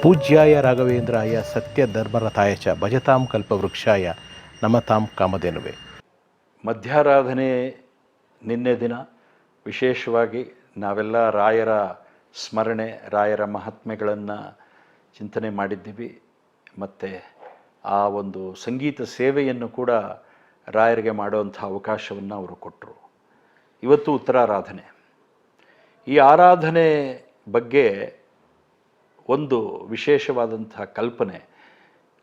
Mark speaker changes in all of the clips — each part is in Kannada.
Speaker 1: ಪೂಜ್ಯಾಯ ರಾಘವೇಂದ್ರಾಯ ಸತ್ಯ ಧರ್ಮರಥಾಯ ಚ ಭಜತಾಂ ಕಲ್ಪವೃಕ್ಷಾಯ ನಮತಾಂ ಕಾಮಧೇನುವೆ.
Speaker 2: ಮಧ್ಯಾರಾಧನೆ ನಿನ್ನೆ ದಿನ ವಿಶೇಷವಾಗಿ ನಾವೆಲ್ಲ ರಾಯರ ಸ್ಮರಣೆ, ರಾಯರ ಮಹಾತ್ಮೆಗಳನ್ನು ಚಿಂತನೆ ಮಾಡಿದ್ದೀವಿ. ಮತ್ತು ಆ ಒಂದು ಸಂಗೀತ ಸೇವೆಯನ್ನು ಕೂಡ ರಾಯರಿಗೆ ಮಾಡುವಂಥ ಅವಕಾಶವನ್ನು ಅವರು ಕೊಟ್ಟರು. ಇವತ್ತು ಉತ್ತರಾರಾಧನೆ. ಈ ಆರಾಧನೆ ಬಗ್ಗೆ ಒಂದು ವಿಶೇಷವಾದಂಥ ಕಲ್ಪನೆ,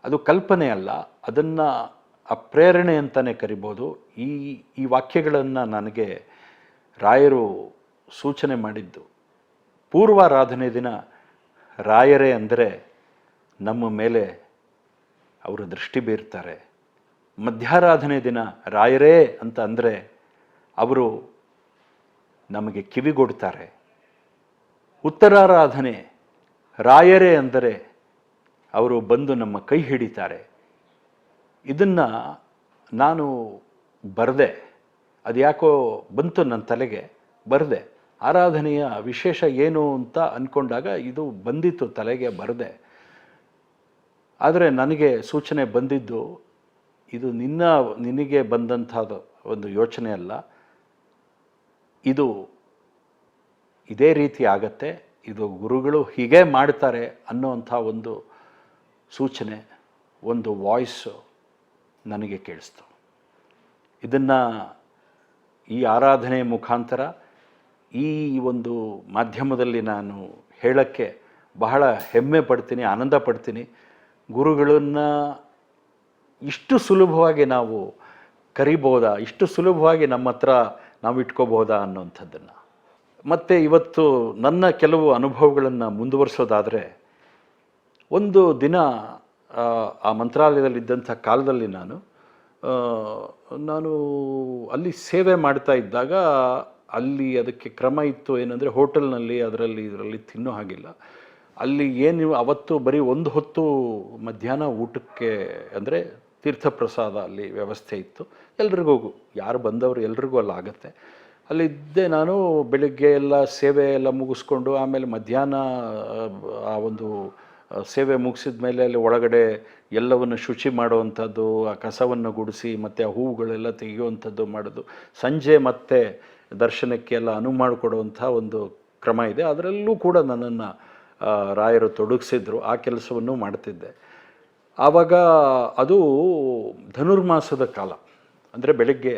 Speaker 2: ಅದು ಕಲ್ಪನೆ ಅಲ್ಲ, ಅದನ್ನು ಆ ಪ್ರೇರಣೆ ಅಂತಲೇ ಕರಿಬೋದು. ಈ ವಾಕ್ಯಗಳನ್ನು ನನಗೆ ರಾಯರು ಸೂಚನೆ ಮಾಡಿದ್ದು. ಪೂರ್ವಾರಾಧನೆ ದಿನ ರಾಯರೇ ಅಂದರೆ ನಮ್ಮ ಮೇಲೆ ಅವರು ದೃಷ್ಟಿ ಬೀರ್ತಾರೆ. ಮಧ್ಯಾರಾಧನೆ ದಿನ ರಾಯರೇ ಅಂತ ಅಂದರೆ ಅವರು ನಮಗೆ ಕಿವಿಗೊಡ್ತಾರೆ. ಉತ್ತರಾರಾಧನೆ ರಾಯರೇ ಅಂದರೆ ಅವರು ಬಂದು ನಮ್ಮ ಕೈ ಹಿಡಿತಾರೆ. ಇದನ್ನು ನಾನು ಬರೆದೆ, ಅದು ಯಾಕೋ ಬಂತು ನನ್ನ ತಲೆಗೆ, ಬರೆದೆ. ಆರಾಧನೆಯ ವಿಶೇಷ ಏನು ಅಂತ ಅಂದ್ಕೊಂಡಾಗ ಇದು ಬಂದಿತ್ತು ತಲೆಗೆ, ಬರೆದೆ. ಆದರೆ ನನಗೆ ಸೂಚನೆ ಬಂದಿದ್ದು, ಇದು ನಿನಗೆ ಬಂದಂಥದ್ದು ಒಂದು ಯೋಚನೆ ಅಲ್ಲ, ಇದು ಇದೇ ರೀತಿ ಆಗತ್ತೆ, ಇದು ಗುರುಗಳು ಹೀಗೆ ಮಾಡ್ತಾರೆ ಅನ್ನೋವಂಥ ಒಂದು ಸೂಚನೆ, ಒಂದು ವಾಯ್ಸು ನನಗೆ ಕೇಳಿಸ್ತು. ಇದನ್ನು ಈ ಆರಾಧನೆ ಮುಖಾಂತರ ಈ ಒಂದು ಮಾಧ್ಯಮದಲ್ಲಿ ನಾನು ಹೇಳೋಕ್ಕೆ ಬಹಳ ಹೆಮ್ಮೆ ಪಡ್ತೀನಿ, ಆನಂದ ಪಡ್ತೀನಿ. ಗುರುಗಳನ್ನು ಇಷ್ಟು ಸುಲಭವಾಗಿ ನಾವು ಕರಿಬೋದಾ, ಇಷ್ಟು ಸುಲಭವಾಗಿ ನಮ್ಮ ಹತ್ರ ನಾವು ಇಟ್ಕೋಬೋದಾ ಅನ್ನೋಂಥದ್ದನ್ನು. ಮತ್ತು ಇವತ್ತು ನನ್ನ ಕೆಲವು ಅನುಭವಗಳನ್ನು ಮುಂದುವರಿಸೋದಾದರೆ, ಒಂದು ದಿನ ಆ ಮಂತ್ರಾಲಯದಲ್ಲಿದ್ದಂಥ ಕಾಲದಲ್ಲಿ ನಾನು ಅಲ್ಲಿ ಸೇವೆ ಮಾಡ್ತಾ ಇದ್ದಾಗ ಅಲ್ಲಿ ಅದಕ್ಕೆ ಕ್ರಮ ಇತ್ತು ಏನಂದರೆ, ಹೋಟೆಲ್ನಲ್ಲಿ ಇದರಲ್ಲಿ ತಿನ್ನೋ ಹಾಗಿಲ್ಲ. ಅಲ್ಲಿ ಏನು ಅವತ್ತು ಬರೀ ಒಂದು ಹೊತ್ತು ಮಧ್ಯಾಹ್ನ ಊಟಕ್ಕೆ ಅಂದರೆ ತೀರ್ಥಪ್ರಸಾದ ಅಲ್ಲಿ ವ್ಯವಸ್ಥೆ ಇತ್ತು. ಎಲ್ರಿಗೂ, ಯಾರು ಬಂದವರು ಎಲ್ರಿಗೂ ಅಲ್ಲಿ ಆಗುತ್ತೆ. ಅಲ್ಲಿದ್ದೆ ನಾನು. ಬೆಳಗ್ಗೆ ಎಲ್ಲ ಸೇವೆ ಎಲ್ಲ ಮುಗಿಸ್ಕೊಂಡು ಆಮೇಲೆ ಮಧ್ಯಾಹ್ನ ಆ ಒಂದು ಸೇವೆ ಮುಗಿಸಿದ ಮೇಲೆ ಅಲ್ಲಿ ಒಳಗಡೆ ಎಲ್ಲವನ್ನು ಶುಚಿ ಮಾಡುವಂಥದ್ದು, ಆ ಕಸವನ್ನು ಗುಡಿಸಿ ಮತ್ತು ಆ ಹೂವುಗಳೆಲ್ಲ ತೆಗೆಯುವಂಥದ್ದು ಮಾಡೋದು. ಸಂಜೆ ಮತ್ತೆ ದರ್ಶನಕ್ಕೆ ಎಲ್ಲ ಅನುವು ಮಾಡಿಕೊಡುವಂಥ ಒಂದು ಕ್ರಮ ಇದೆ. ಅದರಲ್ಲೂ ಕೂಡ ನನ್ನನ್ನು ರಾಯರು ತೊಡಗಿಸಿದ್ರು. ಆ ಕೆಲಸವನ್ನು ಮಾಡ್ತಿದ್ದೆ. ಆವಾಗ ಅದು ಧನುರ್ಮಾಸದ ಕಾಲ. ಅಂದರೆ ಬೆಳಗ್ಗೆ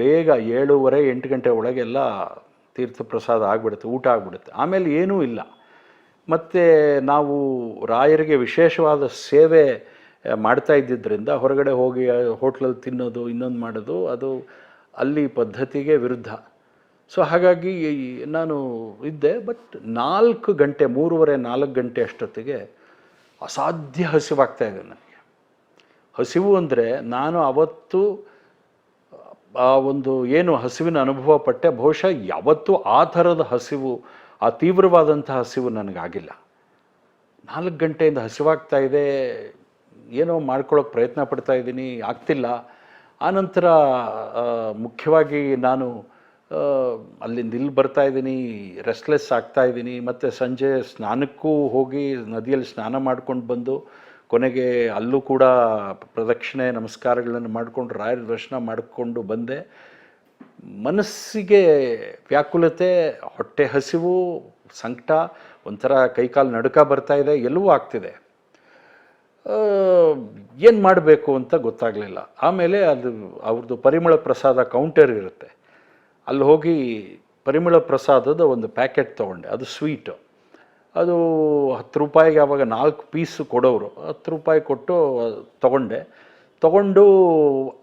Speaker 2: ಬೇಗ 7:30 8 ಗಂಟೆ ಒಳಗೆಲ್ಲ ತೀರ್ಥಪ್ರಸಾದ ಆಗಿಬಿಡುತ್ತೆ, ಊಟ ಆಗಿಬಿಡುತ್ತೆ. ಆಮೇಲೆ ಏನೂ ಇಲ್ಲ. ಮತ್ತು ನಾವು ರಾಯರಿಗೆ ವಿಶೇಷವಾದ ಸೇವೆ ಮಾಡ್ತಾ ಇದ್ದಿದ್ದರಿಂದ ಹೊರಗಡೆ ಹೋಗಿ ಹೋಟ್ಲಲ್ಲಿ ತಿನ್ನೋದು, ಇನ್ನೊಂದು ಮಾಡೋದು, ಅದು ಅಲ್ಲಿ ಪದ್ಧತಿಗೆ ವಿರುದ್ಧ. ಸೊ ಹಾಗಾಗಿ ನಾನು ಇದ್ದೆ. ಬಟ್ 4 ಗಂಟೆ 3:30 4 ಗಂಟೆ ಅಷ್ಟೊತ್ತಿಗೆ ಅಸಾಧ್ಯ ಹಸಿವಾಗ್ತಾಯಿದೆ ನನಗೆ. ಹಸಿವು ಅಂದರೆ ನಾನು ಅವತ್ತು ಆ ಒಂದು ಏನು ಹಸಿವಿನ ಅನುಭವ ಪಟ್ಟೆ, ಬಹುಶಃ ಯಾವತ್ತೂ ಆ ಥರದ ಹಸಿವು, ಆ ತೀವ್ರವಾದಂಥ ಹಸಿವು ನನಗಾಗಿಲ್ಲ. 4 ಗಂಟೆಯಿಂದ ಹಸಿವಾಗ್ತಾ ಇದೆ, ಏನೋ ಮಾಡ್ಕೊಳ್ಳೋಕೆ ಪ್ರಯತ್ನ ಪಡ್ತಾ ಇದ್ದೀನಿ, ಆಗ್ತಿಲ್ಲ. ಆನಂತರ ಮುಖ್ಯವಾಗಿ ನಾನು ಅಲ್ಲಿಂದ ಇಲ್ಲಿ ಬರ್ತಾಯಿದ್ದೀನಿ, ರೆಸ್ಟ್ಲೆಸ್ ಆಗ್ತಾಯಿದ್ದೀನಿ. ಮತ್ತು ಸಂಜೆ ಸ್ನಾನಕ್ಕೂ ಹೋಗಿ ನದಿಯಲ್ಲಿ ಸ್ನಾನ ಮಾಡ್ಕೊಂಡು ಬಂದು ಕೊನೆಗೆ ಅಲ್ಲೂ ಕೂಡ ಪ್ರದಕ್ಷಿಣೆ ನಮಸ್ಕಾರಗಳನ್ನು ಮಾಡಿಕೊಂಡು ರಾಯರ ದರ್ಶನ ಮಾಡಿಕೊಂಡು ಬಂದೆ. ಮನಸ್ಸಿಗೆ ವ್ಯಾಕುಲತೆ, ಹೊಟ್ಟೆ ಹಸಿವು, ಸಂಕಟ, ಒಂಥರ ಕೈಕಾಲು ನಡುಕ ಬರ್ತಾಯಿದೆ, ಎಲ್ಲವೂ ಆಗ್ತಿದೆ. ಏನು ಮಾಡಬೇಕು ಅಂತ ಗೊತ್ತಾಗಲಿಲ್ಲ. ಆಮೇಲೆ ಅದು ಅವ್ರದ್ದು ಪರಿಮಳ ಪ್ರಸಾದ ಕೌಂಟರ್ ಇರುತ್ತೆ, ಅಲ್ಲಿ ಹೋಗಿ ಪರಿಮಳ ಪ್ರಸಾದದ ಒಂದು ಪ್ಯಾಕೆಟ್ ತೊಗೊಂಡೆ. ಅದು ಸ್ವೀಟು, ಅದು 10 ರೂಪಾಯಿಗೆ ಆವಾಗ 4 ಪೀಸು ಕೊಡೋರು. 10 ರೂಪಾಯಿ ಕೊಟ್ಟು ತಗೊಂಡು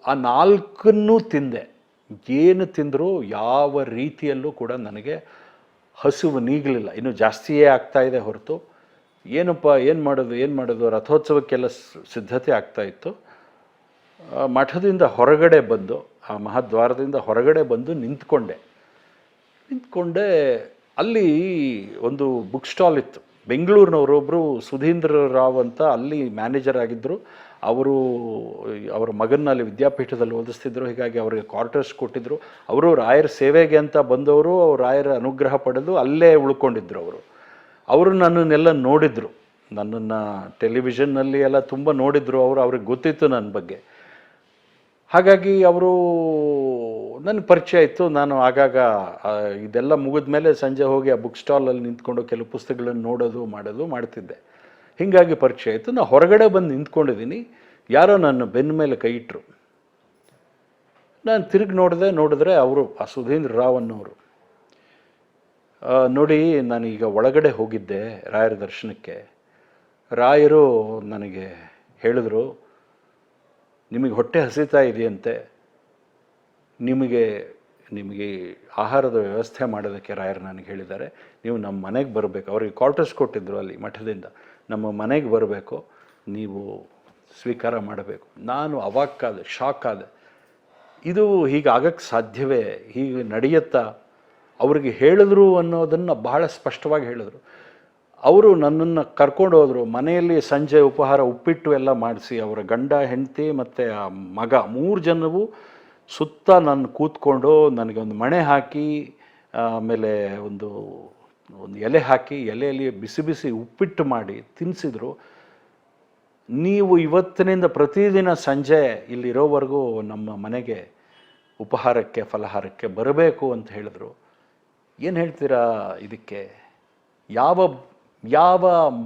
Speaker 2: ಆ 4 ತಿಂದೆ. ಏನು ತಿಂದರೂ ಯಾವ ರೀತಿಯಲ್ಲೂ ಕೂಡ ನನಗೆ ಹಸಿವು ನೀಗಲಿಲ್ಲ. ಇನ್ನೂ ಜಾಸ್ತಿಯೇ ಆಗ್ತಾಯಿದೆ ಹೊರತು ಏನಪ್ಪ ಏನು ಮಾಡೋದು. ರಥೋತ್ಸವಕ್ಕೆಲ್ಲ ಸಿದ್ಧತೆ ಆಗ್ತಾಯಿತ್ತು. ಮಠದಿಂದ ಹೊರಗಡೆ ಬಂದು, ಆ ಮಹಾದ್ವಾರದಿಂದ ಹೊರಗಡೆ ಬಂದು ನಿಂತ್ಕೊಂಡೆ. ಅಲ್ಲಿ ಒಂದು ಬುಕ್ ಸ್ಟಾಲ್ ಇತ್ತು. ಬೆಂಗಳೂರಿನವರೊಬ್ಬರು ಸುಧೀಂದ್ರ ರಾವ್ ಅಂತ ಅಲ್ಲಿ ಮ್ಯಾನೇಜರ್ ಆಗಿದ್ದರು. ಅವರ ಮಗನ್ನ ಅಲ್ಲಿ ವಿದ್ಯಾಪೀಠದಲ್ಲಿ ಓದಿಸ್ತಿದ್ರು. ಹೀಗಾಗಿ ಅವರಿಗೆ ಕ್ವಾರ್ಟರ್ಸ್ ಕೊಟ್ಟಿದ್ದರು. ಅವರು ರಾಯರ ಸೇವೆಗೆ ಅಂತ ಬಂದವರು, ರಾಯರ ಅನುಗ್ರಹ ಪಡೆದು ಅಲ್ಲೇ ಉಳ್ಕೊಂಡಿದ್ರು. ಅವರು ನನ್ನನ್ನೆಲ್ಲ ನೋಡಿದರು. ನನ್ನನ್ನು ಟೆಲಿವಿಷನ್ನಲ್ಲಿ ಎಲ್ಲ ತುಂಬ ನೋಡಿದ್ರು ಅವರು, ಅವ್ರಿಗೆ ಗೊತ್ತಿತ್ತು ನನ್ನ ಬಗ್ಗೆ. ಹಾಗಾಗಿ ಅವರು ನನಗೆ ಪರಿಚಯ ಇತ್ತು. ನಾನು ಆಗಾಗ ಇದೆಲ್ಲ ಮುಗಿದ ಮೇಲೆ ಸಂಜೆ ಹೋಗಿ ಆ ಬುಕ್ ಸ್ಟಾಲಲ್ಲಿ ನಿಂತ್ಕೊಂಡು ಕೆಲವು ಪುಸ್ತಕಗಳನ್ನು ನೋಡೋದು ಮಾಡ್ತಿದ್ದೆ. ಹೀಗಾಗಿ ಪರಿಚಯ ಇತ್ತು. ನಾನು ಹೊರಗಡೆ ಬಂದು ನಿಂತ್ಕೊಂಡಿದ್ದೀನಿ, ಯಾರೋ ನನ್ನ ಬೆನ್ನ ಮೇಲೆ ಕೈ ಇಟ್ಟರು. ನಾನು ತಿರುಗಿ ನೋಡಿದ್ರೆ ಅವರು ಆ ಸುಧೀಂದ್ರ ರಾವ್ ಅನ್ನೋರು. ನೋಡಿ, ನಾನೀಗ ಒಳಗಡೆ ಹೋಗಿದ್ದೆ ರಾಯರ ದರ್ಶನಕ್ಕೆ. ರಾಯರು ನನಗೆ ಹೇಳಿದ್ರು, ನಿಮಗೆ ಹೊಟ್ಟೆ ಹಸಿತಾ ಇದೆಯಂತೆ, ನಿಮಗೆ ಆಹಾರದ ವ್ಯವಸ್ಥೆ ಮಾಡೋದಕ್ಕೆ ರಾಯರು ನನಗೆ ಹೇಳಿದ್ದಾರೆ, ನೀವು ನಮ್ಮ ಮನೆಗೆ ಬರಬೇಕು. ಅವ್ರಿಗೆ ಕ್ವಾರ್ಟರ್ಸ್ ಕೊಟ್ಟಿದ್ದರು ಅಲ್ಲಿ ಮಠದಿಂದ, ನಮ್ಮ ಮನೆಗೆ ಬರಬೇಕು, ನೀವು ಸ್ವೀಕಾರ ಮಾಡಬೇಕು. ನಾನು ಅವಾಕ್ಕಾದೆ, ಶಾಕ್ ಆದೆ. ಇದು ಹೀಗಾಗಕ್ಕೆ ಸಾಧ್ಯವೇ? ಹೀಗೆ ನಡೆಯುತ್ತಾ? ಅವ್ರಿಗೆ ಹೇಳಿದ್ರು ಅನ್ನೋದನ್ನು ಬಹಳ ಸ್ಪಷ್ಟವಾಗಿ ಹೇಳಿದ್ರು. ಅವರು ನನ್ನನ್ನು ಕರ್ಕೊಂಡು ಹೋದರು. ಮನೆಯಲ್ಲಿ ಸಂಜೆ ಉಪಹಾರ ಉಪ್ಪಿಟ್ಟು ಎಲ್ಲ ಮಾಡಿಸಿ, ಅವರ ಗಂಡ, ಹೆಂಡತಿ ಮತ್ತು ಆ ಮಗ 3 ಜನವು ಸುತ್ತ ನನ್ನ ಕೂತ್ಕೊಂಡು ನನಗೆ ಒಂದು ಮಣೆ ಹಾಕಿ, ಆಮೇಲೆ ಒಂದು ಎಲೆ ಹಾಕಿ, ಎಲೆಯಲ್ಲಿ ಬಿಸಿ ಬಿಸಿ ಉಪ್ಪಿಟ್ಟು ಮಾಡಿ ತಿನ್ನಿಸಿದ್ರು. ನೀವು ಇವತ್ತಿನಿಂದ ಪ್ರತಿದಿನ ಸಂಜೆ ಇಲ್ಲಿರೋವರೆಗೂ ನಮ್ಮ ಮನೆಗೆ ಉಪಹಾರಕ್ಕೆ ಫಲಹಾರಕ್ಕೆ ಬರಬೇಕು ಅಂತ ಹೇಳಿದ್ರು. ಏನು ಹೇಳ್ತೀರಾ ಇದಕ್ಕೆ? ಯಾವ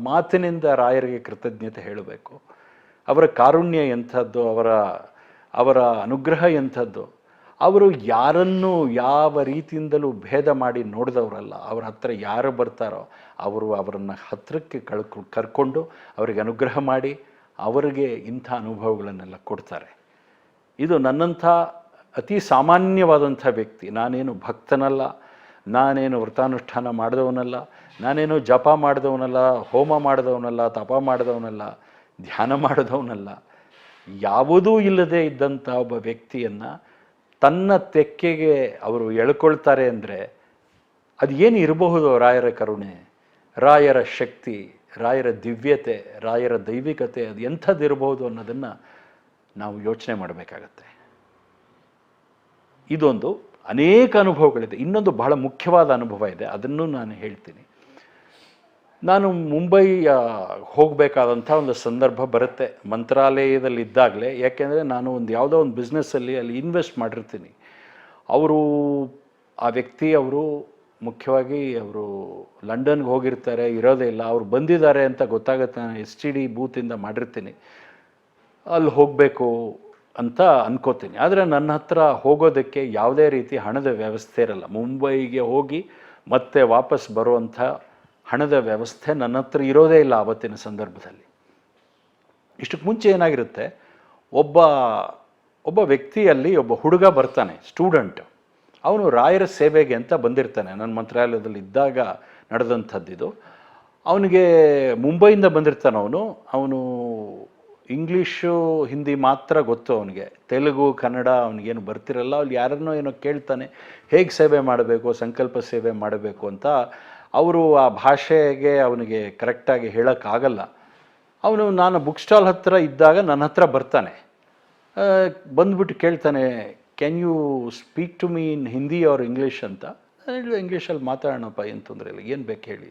Speaker 2: ಮಾತಿನಿಂದ ರಾಯರಿಗೆ ಕೃತಜ್ಞತೆ ಹೇಳಬೇಕು? ಅವರ ಕಾರುಣ್ಯ ಎಂಥದ್ದು, ಅವರ ಅನುಗ್ರಹ ಎಂಥದ್ದು. ಅವರು ಯಾರನ್ನೂ ಯಾವ ರೀತಿಯಿಂದಲೂ ಭೇದ ಮಾಡಿ ನೋಡಿದವರಲ್ಲ. ಅವ್ರ ಹತ್ರ ಯಾರು ಬರ್ತಾರೋ ಅವರನ್ನು ಹತ್ತಿರಕ್ಕೆ ಕರ್ಕೊಂಡು ಅವರಿಗೆ ಅನುಗ್ರಹ ಮಾಡಿ ಅವರಿಗೆ ಇಂಥ ಅನುಭವಗಳನ್ನೆಲ್ಲ ಕೊಡ್ತಾರೆ. ಇದು ನನ್ನಂಥ ಅತಿ ಸಾಮಾನ್ಯವಾದಂಥ ವ್ಯಕ್ತಿ. ನಾನೇನು ಭಕ್ತನಲ್ಲ, ನಾನೇನು ವ್ರತಾನುಷ್ಠಾನ ಮಾಡಿದವನಲ್ಲ, ನಾನೇನು ಜಪ ಮಾಡಿದವನಲ್ಲ, ಹೋಮ ಮಾಡಿದವನಲ್ಲ, ತಪ ಮಾಡಿದವನಲ್ಲ, ಧ್ಯಾನ ಮಾಡಿದವನಲ್ಲ. ಯಾವುದೂ ಇಲ್ಲದೆ ಇದ್ದಂಥ ಒಬ್ಬ ವ್ಯಕ್ತಿಯನ್ನು ತನ್ನ ತೆಕ್ಕೆಗೆ ಅವರು ಎಳ್ಕೊಳ್ತಾರೆ ಅಂದರೆ ಅದು ಏನು ಇರಬಹುದು? ರಾಯರ ಕರುಣೆ, ರಾಯರ ಶಕ್ತಿ, ರಾಯರ ದಿವ್ಯತೆ, ರಾಯರ ದೈವಿಕತೆ ಅದು ಎಂಥದ್ದು ಇರಬಹುದು ಅನ್ನೋದನ್ನು ನಾವು ಯೋಚನೆ ಮಾಡಬೇಕಾಗತ್ತೆ. ಇದೊಂದು. ಅನೇಕ ಅನುಭವಗಳಿದೆ. ಇನ್ನೊಂದು ಬಹಳ ಮುಖ್ಯವಾದ ಅನುಭವ ಇದೆ, ಅದನ್ನು ನಾನು ಹೇಳ್ತೀನಿ. ನಾನು ಮುಂಬೈ ಹೋಗಬೇಕಾದಂಥ ಒಂದು ಸಂದರ್ಭ ಬರುತ್ತೆ ಮಂತ್ರಾಲಯದಲ್ಲಿದ್ದಾಗಲೇ. ಯಾಕೆಂದರೆ ನಾನು ಯಾವುದೋ ಒಂದು ಬಿಸ್ನೆಸ್ಸಲ್ಲಿ ಅಲ್ಲಿ ಇನ್ವೆಸ್ಟ್ ಮಾಡಿರ್ತೀನಿ. ಆ ವ್ಯಕ್ತಿ ಮುಖ್ಯವಾಗಿ ಅವರು ಲಂಡನ್ಗೆ ಹೋಗಿರ್ತಾರೆ, ಇರೋದೇ ಇಲ್ಲ. ಅವ್ರು ಬಂದಿದ್ದಾರೆ ಅಂತ ಗೊತ್ತಾಗುತ್ತೆ. ನಾನು STD ಬೂತಿಂದ ಮಾಡಿರ್ತೀನಿ, ಅಲ್ಲಿ ಹೋಗಬೇಕು ಅಂತ ಅನ್ಕೋತೀನಿ. ಆದರೆ ನನ್ನ ಹತ್ರ ಹೋಗೋದಕ್ಕೆ ಯಾವುದೇ ರೀತಿ ಹಣದ ವ್ಯವಸ್ಥೆ ಇರಲ್ಲ. ಮುಂಬೈಗೆ ಹೋಗಿ ಮತ್ತೆ ವಾಪಸ್ ಬರುವಂಥ ಹಣದ ವ್ಯವಸ್ಥೆ ನನ್ನ ಹತ್ರ ಇರೋದೇ ಇಲ್ಲ ಆವತ್ತಿನ ಸಂದರ್ಭದಲ್ಲಿ. ಇಷ್ಟಕ್ಕೆ ಮುಂಚೆ ಏನಾಗಿರುತ್ತೆ, ಒಬ್ಬ ವ್ಯಕ್ತಿಯಲ್ಲಿ ಒಬ್ಬ ಹುಡುಗ ಬರ್ತಾನೆ, ಸ್ಟೂಡೆಂಟ್. ಅವನು ರಾಯರ ಸೇವೆಗೆ ಅಂತ ಬಂದಿರ್ತಾನೆ. ನನ್ನ ಮಂತ್ರಾಲಯದಲ್ಲಿ ಇದ್ದಾಗ ನಡೆದಂಥದ್ದಿದು. ಅವನಿಗೆ ಮುಂಬೈಯಿಂದ ಬಂದಿರ್ತಾನೆ. ಅವನು ಇಂಗ್ಲೀಷು ಹಿಂದಿ ಮಾತ್ರ ಗೊತ್ತು ಅವನಿಗೆ, ತೆಲುಗು ಕನ್ನಡ ಅವನಿಗೇನು ಬರ್ತಿರಲ್ಲ. ಅಲ್ಲಿ ಯಾರನ್ನೋ ಏನೋ ಕೇಳ್ತಾನೆ, ಹೇಗೆ ಸೇವೆ ಮಾಡಬೇಕು, ಸಂಕಲ್ಪ ಸೇವೆ ಮಾಡಬೇಕು ಅಂತ. ಅವರು ಆ ಭಾಷೆಗೆ ಅವನಿಗೆ ಕರೆಕ್ಟಾಗಿ ಹೇಳೋಕ್ಕಾಗಲ್ಲ. ನಾನು ಬುಕ್ ಸ್ಟಾಲ್ ಹತ್ತಿರ ಇದ್ದಾಗ ನನ್ನ ಹತ್ರ ಬರ್ತಾನೆ. ಬಂದ್ಬಿಟ್ಟು ಕೇಳ್ತಾನೆ, can you speak to me in Hindi or English ಅಂತ. ನಾನು ಹೇಳಿದೆ, ಇಂಗ್ಲೀಷಲ್ಲಿ ಮಾತಾಡೋಣಪ್ಪ, ಏನು ತೊಂದರೆ ಇಲ್ಲ, ಏನು ಬೇಕು ಹೇಳಿ.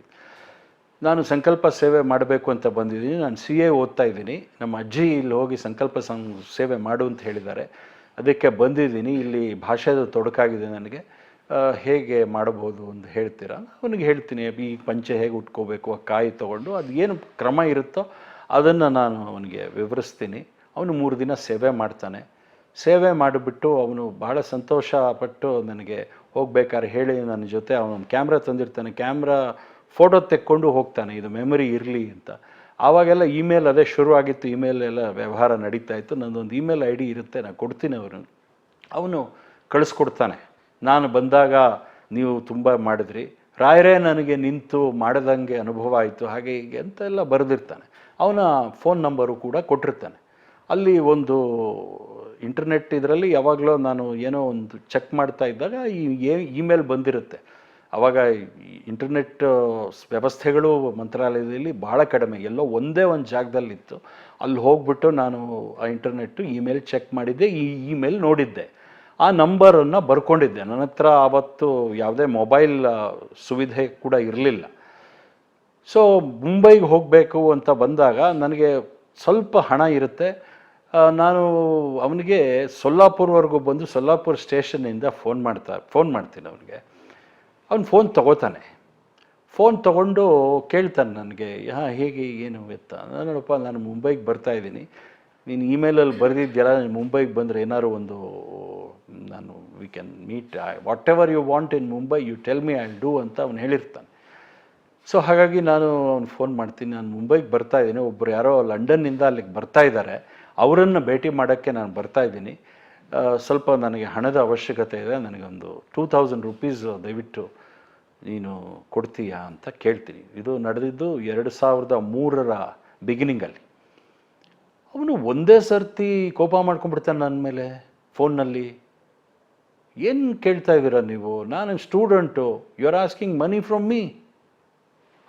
Speaker 2: ನಾನು ಸಂಕಲ್ಪ ಸೇವೆ ಮಾಡಬೇಕು ಅಂತ ಬಂದಿದ್ದೀನಿ, ನಾನು CA ಓದ್ತಾ ಇದ್ದೀನಿ, ನಮ್ಮ ಅಜ್ಜಿ ಇಲ್ಲಿ ಹೋಗಿ ಸಂಕಲ್ಪ ಸೇವೆ ಮಾಡು ಅಂತ ಹೇಳಿದ್ದಾರೆ, ಅದಕ್ಕೆ ಬಂದಿದ್ದೀನಿ. ಇಲ್ಲಿ ಭಾಷೆದು ತೊಡಕಾಗಿದೆ ನನಗೆ, ಹೇಗೆ ಮಾಡಬಹುದು ಅಂತ ಹೇಳ್ತೀರಾ? ಅವನಿಗೆ ಹೇಳ್ತೀನಿ, ಈ ಪಂಚೆ ಹೇಗೆ ಉಟ್ಕೋಬೇಕು, ಆ ಕಾಯಿ ತೊಗೊಂಡು ಅದು ಏನು ಕ್ರಮ ಇರುತ್ತೋ ಅದನ್ನು ನಾನು ಅವನಿಗೆ ವಿವರಿಸ್ತೀನಿ. ಅವನು 3 ದಿನ ಸೇವೆ ಮಾಡ್ತಾನೆ. ಸೇವೆ ಮಾಡಿಬಿಟ್ಟು ಅವನು ಬಹಳ ಸಂತೋಷಪಟ್ಟು ನನಗೆ ಹೋಗ್ಬೇಕಾದ್ರೆ ಹೇಳಿ ನನ್ನ ಜೊತೆ ಅವನೊಂದು ಕ್ಯಾಮ್ರಾ ತಂದಿರ್ತಾನೆ, ಕ್ಯಾಮ್ರಾ ಫೋಟೋ ತೆಕ್ಕೊಂಡು ಹೋಗ್ತಾನೆ, ಇದು ಮೆಮೊರಿ ಇರಲಿ ಅಂತ. ಆವಾಗೆಲ್ಲ ಇಮೇಲ್ ಅದೇ ಶುರುವಾಗಿತ್ತು, ಇಮೇಲ್ ಎಲ್ಲ ವ್ಯವಹಾರ ನಡೀತಾ ಇತ್ತು. ನನ್ನದೊಂದು ಇಮೇಲ್ ID ಇರುತ್ತೆ, ನಾನು ಕೊಡ್ತೀನಿ ಅವನು ಕಳಿಸ್ಕೊಡ್ತಾನೆ. ನಾನು ಬಂದಾಗ ನೀವು ತುಂಬ ಮಾಡಿದ್ರಿ, ರಾಯರೇ ನನಗೆ ನಿಂತು ಮಾಡದಂಗೆ ಅನುಭವ ಆಯಿತು, ಹಾಗೆ ಹೀಗೆ ಅಂತೆಲ್ಲ ಬರೆದಿರ್ತಾನೆ. ಅವನ ಫೋನ್ ನಂಬರು ಕೂಡ ಕೊಟ್ಟಿರ್ತಾನೆ. ಅಲ್ಲಿ ಒಂದು ಇಂಟರ್ನೆಟ್ ಇದರಲ್ಲಿ ಯಾವಾಗಲೂ ನಾನು ಏನೋ ಒಂದು ಚೆಕ್ ಮಾಡ್ತಾ ಇದ್ದಾಗ ಈ ಇಮೇಲ್ ಬಂದಿರುತ್ತೆ. ಆವಾಗ ಇಂಟರ್ನೆಟ್ ವ್ಯವಸ್ಥೆಗಳು ಮಂತ್ರಾಲಯದಲ್ಲಿ ಭಾಳ ಕಡಿಮೆ, ಎಲ್ಲೋ ಒಂದೇ ಒಂದು ಜಾಗದಲ್ಲಿತ್ತು. ಅಲ್ಲಿ ಹೋಗ್ಬಿಟ್ಟು ನಾನು ಆ ಇಂಟರ್ನೆಟ್ಟು ಇಮೇಲ್ ಚೆಕ್ ಮಾಡಿದ್ದೆ, ಈ ಇಮೇಲ್ ನೋಡಿದ್ದೆ, ಆ ನಂಬರನ್ನು ಬರ್ಕೊಂಡಿದ್ದೆ. ನನ್ನ ಹತ್ರ ಆವತ್ತು ಯಾವುದೇ ಮೊಬೈಲ್ ಸುವಿಧೆ ಕೂಡ ಇರಲಿಲ್ಲ. ಸೊ ಮುಂಬೈಗೆ ಹೋಗಬೇಕು ಅಂತ ಬಂದಾಗ ನನಗೆ ಸ್ವಲ್ಪ ಹಣ ಇರುತ್ತೆ. ನಾನು ಅವನಿಗೆ ಸೊಲ್ಲಾಪುರ್ವರೆಗೂ ಬಂದು ಸೊಲ್ಲಾಪುರ ಸ್ಟೇಷನ್ನಿಂದ ಫೋನ್ ಮಾಡ್ತೀನಿ ಅವನಿಗೆ. ಅವ್ನು ಫೋನ್ ತೊಗೋತಾನೆ. ಫೋನ್ ತೊಗೊಂಡು ಕೇಳ್ತಾನೆ ನನಗೆ, ಹೇಗೆ ಏನು ಎತ್ತ. ನೋಡಪ್ಪ, ನಾನು ಮುಂಬೈಗೆ ಬರ್ತಾಯಿದ್ದೀನಿ, ನೀನು ಇಮೇಲಲ್ಲಿ ಬರೆದಿದ್ಯಲ್ಲ, ನೀನು ಮುಂಬೈಗೆ ಬಂದರೆ ಏನಾದ್ರು ಒಂದು ನಾನು we can meet, whatever you want in Mumbai you tell me I will do ಅಂತ ಅವ್ನು ಹೇಳಿರ್ತಾನೆ. ಸೊ ಹಾಗಾಗಿ ನಾನು ಅವ್ನು ಫೋನ್ ಮಾಡ್ತೀನಿ, ನಾನು ಮುಂಬೈಗೆ ಬರ್ತಾಯಿದ್ದೀನಿ, ಒಬ್ಬರು ಯಾರೋ ಲಂಡನ್ನಿಂದ ಅಲ್ಲಿಗೆ ಬರ್ತಾಯಿದ್ದಾರೆ, ಅವರನ್ನು ಭೇಟಿ ಮಾಡೋಕ್ಕೆ ನಾನು ಬರ್ತಾಯಿದ್ದೀನಿ, ಸ್ವಲ್ಪ ನನಗೆ ಹಣದ ಅವಶ್ಯಕತೆ ಇದೆ, ನನಗೊಂದು 2000 ರೂಪೀಸ್ ದಯವಿಟ್ಟು ನೀನು ಕೊಡ್ತೀಯಾ ಅಂತ ಕೇಳ್ತೀನಿ. ಇದು ನಡೆದಿದ್ದು 2003 ಬಿಗಿನಿಂಗಲ್ಲಿ. ಅವನು ಒಂದೇ ಸರ್ತಿ ಕೋಪ ಮಾಡ್ಕೊಂಡ್ಬಿಡ್ತಾನೆ ನನ್ನ ಮೇಲೆ ಫೋನ್ನಲ್ಲಿ. ಏನು ಕೇಳ್ತಾ ಇದ್ದೀರಾ ನೀವು, ನಾನು student, you are asking money from me,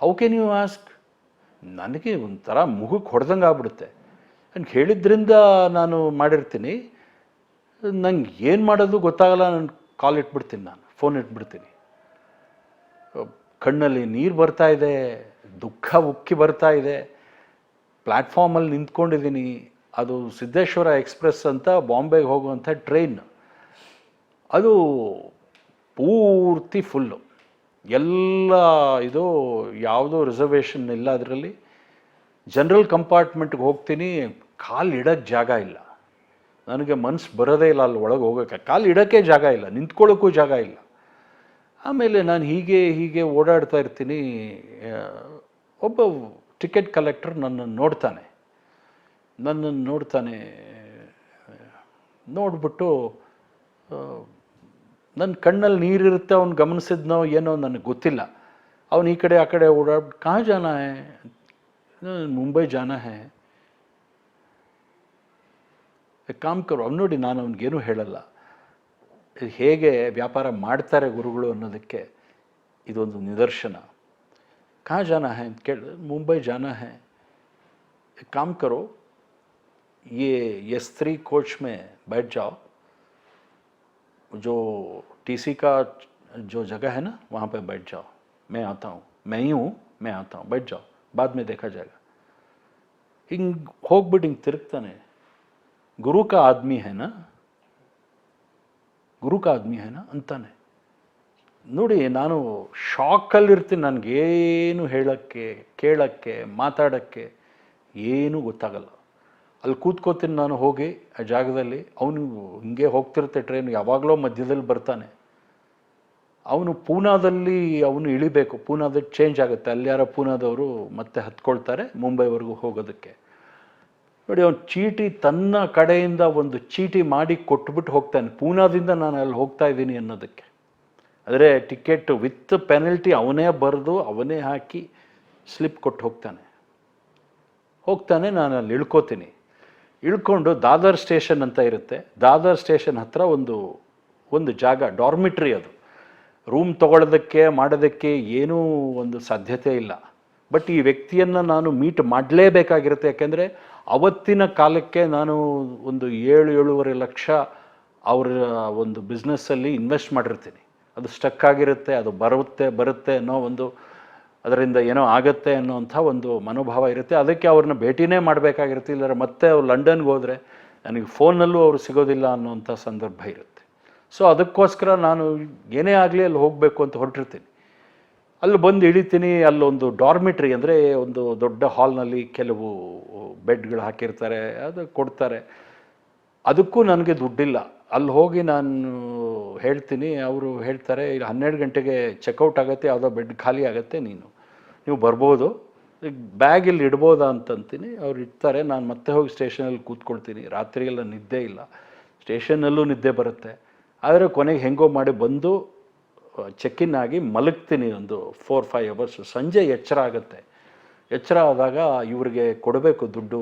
Speaker 2: how can you ask. ನನಗೆ ಒಂಥರ ಮುಖಕ್ಕೆ ಹೊಡೆದಂಗೆ ಆಗ್ಬಿಡುತ್ತೆ. ನನಗೆ ಹೇಳಿದ್ರಿಂದ ನಾನು ಮಾಡಿರ್ತೀನಿ, ನಂಗೆ ಏನು ಮಾಡೋದು ಗೊತ್ತಾಗಲ್ಲ, ನಾನು ಕಾಲ್ ಇಟ್ಬಿಡ್ತೀನಿ, ನಾನು ಫೋನ್ ಇಟ್ಬಿಡ್ತೀನಿ. ಕಣ್ಣಲ್ಲಿ ನೀರು ಬರ್ತಾ ಇದೆ, ದುಃಖ ಉಕ್ಕಿ ಬರ್ತಾ ಇದೆ. ಪ್ಲ್ಯಾಟ್ಫಾರ್ಮಲ್ಲಿ ನಿಂತ್ಕೊಂಡಿದ್ದೀನಿ. ಅದು ಸಿದ್ದೇಶ್ವರ ಎಕ್ಸ್ಪ್ರೆಸ್ ಅಂತ ಬಾಂಬೆಗೆ ಹೋಗುವಂಥ ಟ್ರೈನ್. ಅದು ಪೂರ್ತಿ ಫುಲ್ಲು, ಎಲ್ಲ ಇದು ಯಾವುದೋ ರಿಸರ್ವೇಷನ್ ಇಲ್ಲ ಅದರಲ್ಲಿ. ಜನರಲ್ ಕಂಪಾರ್ಟ್ಮೆಂಟ್ಗೆ ಹೋಗ್ತೀನಿ, ಕಾಲು ಇಡೋಕ್ಕೆ ಜಾಗ ಇಲ್ಲ. ನನಗೆ ಮನಸ್ಸು ಬರೋದೇ ಇಲ್ಲ ಅಲ್ಲಿ ಒಳಗೆ ಹೋಗೋಕ್ಕೆ, ಕಾಲು ಇಡೋಕ್ಕೆ ಜಾಗ ಇಲ್ಲ, ನಿಂತ್ಕೊಳ್ಳೋಕ್ಕೂ ಜಾಗ ಇಲ್ಲ. ಆಮೇಲೆ ನಾನು ಹೀಗೆ ಓಡಾಡ್ತಾ ಇರ್ತೀನಿ. ಒಬ್ಬ ಟಿಕೆಟ್ ಕಲೆಕ್ಟರ್ ನನ್ನನ್ನು ನೋಡ್ತಾನೆ. ನೋಡ್ಬಿಟ್ಟು ನನ್ನ ಕಣ್ಣಲ್ಲಿ ನೀರಿರುತ್ತೆ, ಅವ್ನು ಗಮನಿಸಿದ್ನೋ ಏನೋ ನನಗೆ ಗೊತ್ತಿಲ್ಲ. ಅವನು ಈ ಕಡೆ ಆ ಕಡೆ ಓಡಾಡ್ಬಿಟ್ಟು, ಕहाँ जाना है, ಮುಂಬೈ ಜಾನಾ ಹೇ, ಕಾಮ್ ಕರೋ. ಅವ್ನು ನೋಡಿ, ನಾನು ಅವ್ನಿಗೇನು ಹೇಳಲ್ಲ. ಹೇಗೆ ವ್ಯಾಪಾರ ಮಾಡ್ತಾರೆ ಗುರುಗಳು ಅನ್ನೋದಕ್ಕೆ ಇದೊಂದು ನಿದರ್ಶನ. ಕहाँ जाना है ಅಂತ ಕೇಳಿದ್ರೆ, ಮುಂಬೈ ಜಾನಾ ಹೇ, काम करो, ये S3 कोच में बैठ जाओ, जो TC का जो जगह है ना वहाँ पे बैठ जाओ, मैं आता हूँ, मैं ही हूँ, मैं आता हूँ, बैठ जाओ, बाद में देखा जाएगा. ಹಿಂಗೆ ಹೋಗ್ಬಿಟ್ಟು ಹಿಂಗೆ ತಿರುಗ್ತಾನೆ. ಗುರು ಕಾ ಆದ್ಮಿ ಹೇನಾ, ಗುರು ಕಾ ಆದ್ಮಿ ಹೇನಾ ಅಂತಾನೆ. ನೋಡಿ, ನಾನು ಶಾಕಲ್ಲಿರ್ತೀನಿ. ನನಗೇನು ಹೇಳೋಕ್ಕೆ, ಕೇಳೋಕ್ಕೆ, ಮಾತಾಡೋಕ್ಕೆ ಏನೂ ಗೊತ್ತಾಗಲ್ಲ. ಅಲ್ಲಿ ಕೂತ್ಕೋತೀನಿ ನಾನು ಹೋಗಿ ಆ ಜಾಗದಲ್ಲಿ. ಅವನು ಹಿಂಗೆ ಹೋಗ್ತಿರುತ್ತೆ ಟ್ರೈನ್, ಯಾವಾಗಲೋ ಮಧ್ಯದಲ್ಲಿ ಬರ್ತಾನೆ. ಅವನು ಪೂನಾದಲ್ಲಿ ಅವನು ಇಳಿಬೇಕು, ಪೂನಾದಲ್ಲಿ ಚೇಂಜ್ ಆಗುತ್ತೆ, ಅಲ್ಲಿ ಯಾರೋ ಪೂನಾದವರು ಮತ್ತೆ ಹತ್ಕೊಳ್ತಾರೆ ಮುಂಬೈವರೆಗೂ ಹೋಗೋದಕ್ಕೆ. ನೋಡಿ, ಅವನು ಚೀಟಿ ತನ್ನ ಕಡೆಯಿಂದ ಒಂದು ಚೀಟಿ ಮಾಡಿ ಕೊಟ್ಬಿಟ್ಟು ಹೋಗ್ತಾನೆ, ಪೂನಾದಿಂದ ನಾನು ಅಲ್ಲಿ ಹೋಗ್ತಾ ಇದ್ದೀನಿ ಅನ್ನೋದಕ್ಕೆ. ಆದರೆ ಟಿಕೆಟ್ ವಿತ್ ಪೆನಲ್ಟಿ ಅವನೇ ಬರೆದು ಅವನೇ ಹಾಕಿ ಸ್ಲಿಪ್ ಕೊಟ್ಟು ಹೋಗ್ತಾನೆ. ನಾನು ಅಲ್ಲಿ ಇಳ್ಕೊಂಡು ದಾದರ್ ಸ್ಟೇಷನ್ ಅಂತ ಇರುತ್ತೆ. ದಾದರ್ ಸ್ಟೇಷನ್ ಹತ್ರ ಒಂದು ಜಾಗ, ಡಾರ್ಮಿಟ್ರಿ. ಅದು ರೂಮ್ ತೊಗೊಳ್ಳೋದಕ್ಕೆ ಮಾಡೋದಕ್ಕೆ ಏನೂ ಒಂದು ಸಾಧ್ಯತೆ ಇಲ್ಲ. ಬಟ್ ಈ ವ್ಯಕ್ತಿಯನ್ನು ನಾನು ಮೀಟ್ ಮಾಡಲೇಬೇಕಾಗಿರುತ್ತೆ. ಯಾಕೆಂದರೆ ಅವತ್ತಿನ ಕಾಲಕ್ಕೆ ನಾನು ಒಂದು 7-7.5 ಲಕ್ಷ ಅವರ ಒಂದು ಬಿಸ್ನೆಸ್ಸಲ್ಲಿ ಇನ್ವೆಸ್ಟ್ ಮಾಡಿರ್ತೀನಿ. ಅದು ಸ್ಟಕ್ ಆಗಿರುತ್ತೆ, ಅದು ಬರುತ್ತೆ ಅನ್ನೋ ಒಂದು, ಅದರಿಂದ ಏನೋ ಆಗತ್ತೆ ಅನ್ನೋಂಥ ಒಂದು ಮನೋಭಾವ ಇರುತ್ತೆ. ಅದಕ್ಕೆ ಅವ್ರನ್ನ ಭೇಟಿನೇ ಮಾಡಬೇಕಾಗಿರುತ್ತೆ. ಇಲ್ಲರ ಮತ್ತೆ ಅವ್ರು ಲಂಡನ್ಗೆ ಹೋದರೆ ನನಗೆ ಫೋನ್ನಲ್ಲೂ ಅವರು ಸಿಗೋದಿಲ್ಲ ಅನ್ನೋಂಥ ಸಂದರ್ಭ ಇರುತ್ತೆ. ಸೊ ಅದಕ್ಕೋಸ್ಕರ ನಾನು ಏನೇ ಆಗಲಿ ಅಲ್ಲಿ ಹೋಗಬೇಕು ಅಂತ ಹೊರಟಿರ್ತೀನಿ. ಅಲ್ಲಿ ಬಂದು ಇಳಿತೀನಿ. ಅಲ್ಲೊಂದು ಡಾರ್ಮಿಟ್ರಿ, ಅಂದರೆ ಒಂದು ದೊಡ್ಡ ಹಾಲ್ನಲ್ಲಿ ಕೆಲವು ಬೆಡ್ಗಳು ಹಾಕಿರ್ತಾರೆ, ಅದು ಕೊಡ್ತಾರೆ. ಅದಕ್ಕೂ ನನಗೆ ದುಡ್ಡಿಲ್ಲ. ಅಲ್ಲಿ ಹೋಗಿ ನಾನು ಹೇಳ್ತೀನಿ, ಅವರು ಹೇಳ್ತಾರೆ, ಈಗ 12 ಗಂಟೆಗೆ ಚೆಕ್ಔಟ್ ಆಗುತ್ತೆ, ಯಾವುದೋ ಬೆಡ್ ಖಾಲಿ ಆಗುತ್ತೆ, ನೀವು ಬರ್ಬೋದು, ಈಗ ಬ್ಯಾಗ್ ಇಲ್ಲಿ ಇಡ್ಬೋದಾ ಅಂತಂತೀನಿ. ಅವ್ರು ಇಡ್ತಾರೆ. ನಾನು ಮತ್ತೆ ಹೋಗಿ ಸ್ಟೇಷನಲ್ಲಿ ಕೂತ್ಕೊಳ್ತೀನಿ. ರಾತ್ರಿಗೆಲ್ಲ ನಿದ್ದೆ ಇಲ್ಲ, ಸ್ಟೇಷನ್ನಲ್ಲೂ ನಿದ್ದೆ ಬರುತ್ತೆ. ಆದರೆ ಕೊನೆಗೆ ಹೆಂಗೋ ಮಾಡಿ ಬಂದು ಚೆಕ್ಇನ್ ಆಗಿ ಮಲಗ್ತೀನಿ ಒಂದು 4-5 ಅವರ್ಸ್. ಸಂಜೆ ಎಚ್ಚರ ಆಗುತ್ತೆ. ಎಚ್ಚರ ಆದಾಗ ಇವ್ರಿಗೆ ಕೊಡಬೇಕು ದುಡ್ಡು,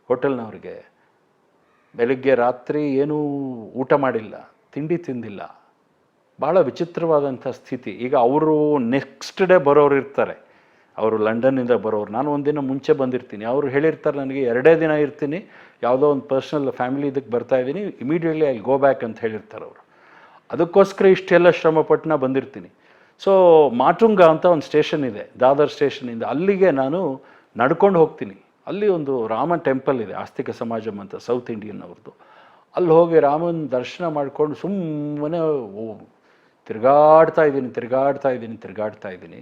Speaker 2: ಹೋಟೆಲ್ನವ್ರಿಗೆ. ಬೆಳಗ್ಗೆ ರಾತ್ರಿ ಏನೂ ಊಟ ಮಾಡಿಲ್ಲ, ತಿಂಡಿ ತಿಂದಿಲ್ಲ. ಭಾಳ ವಿಚಿತ್ರವಾದಂಥ ಸ್ಥಿತಿ. ಈಗ ಅವರು ನೆಕ್ಸ್ಟ್ ಡೇ ಬರೋರು ಇರ್ತಾರೆ, ಅವರು ಲಂಡನ್ನಿಂದ ಬರೋರು. ನಾನು ಒಂದಿನ ಮುಂಚೆ ಬಂದಿರ್ತೀನಿ. ಅವರು ಹೇಳಿರ್ತಾರೆ ನನಗೆ 2 ದಿನ ಇರ್ತೀನಿ, ಯಾವುದೋ ಒಂದು ಪರ್ಸ್ನಲ್ ಫ್ಯಾಮಿಲಿ ಇದಕ್ಕೆ ಬರ್ತಾಯಿದ್ದೀನಿ, ಇಮಿಡಿಯೇಟ್ಲಿ ಐ ಗೋ ಬ್ಯಾಕ್ ಅಂತ ಹೇಳಿರ್ತಾರೆ ಅವರು. ಅದಕ್ಕೋಸ್ಕರ ಇಷ್ಟೆಲ್ಲ ಶ್ರಮಪಟ್ಟು ಬಂದಿರ್ತೀನಿ. ಸೊ ಮಾಟುಂಗ ಅಂತ ಒಂದು ಸ್ಟೇಷನ್ ಇದೆ, ದಾದರ್ ಸ್ಟೇಷನಿಂದ ಅಲ್ಲಿಗೆ ನಾನು ನಡ್ಕೊಂಡು ಹೋಗ್ತೀನಿ. ಅಲ್ಲಿ ಒಂದು ರಾಮ ಟೆಂಪಲ್ ಇದೆ, ಆಸ್ತಿಕ ಸಮಾಜಂ ಅಂತ, ಸೌತ್ ಇಂಡಿಯನ್ ಅವ್ರದ್ದು. ಅಲ್ಲಿ ಹೋಗಿ ರಾಮನ ದರ್ಶನ ಮಾಡಿಕೊಂಡು ಸುಮ್ಮನೆ ತಿರುಗಾಡ್ತಾ ಇದ್ದೀನಿ.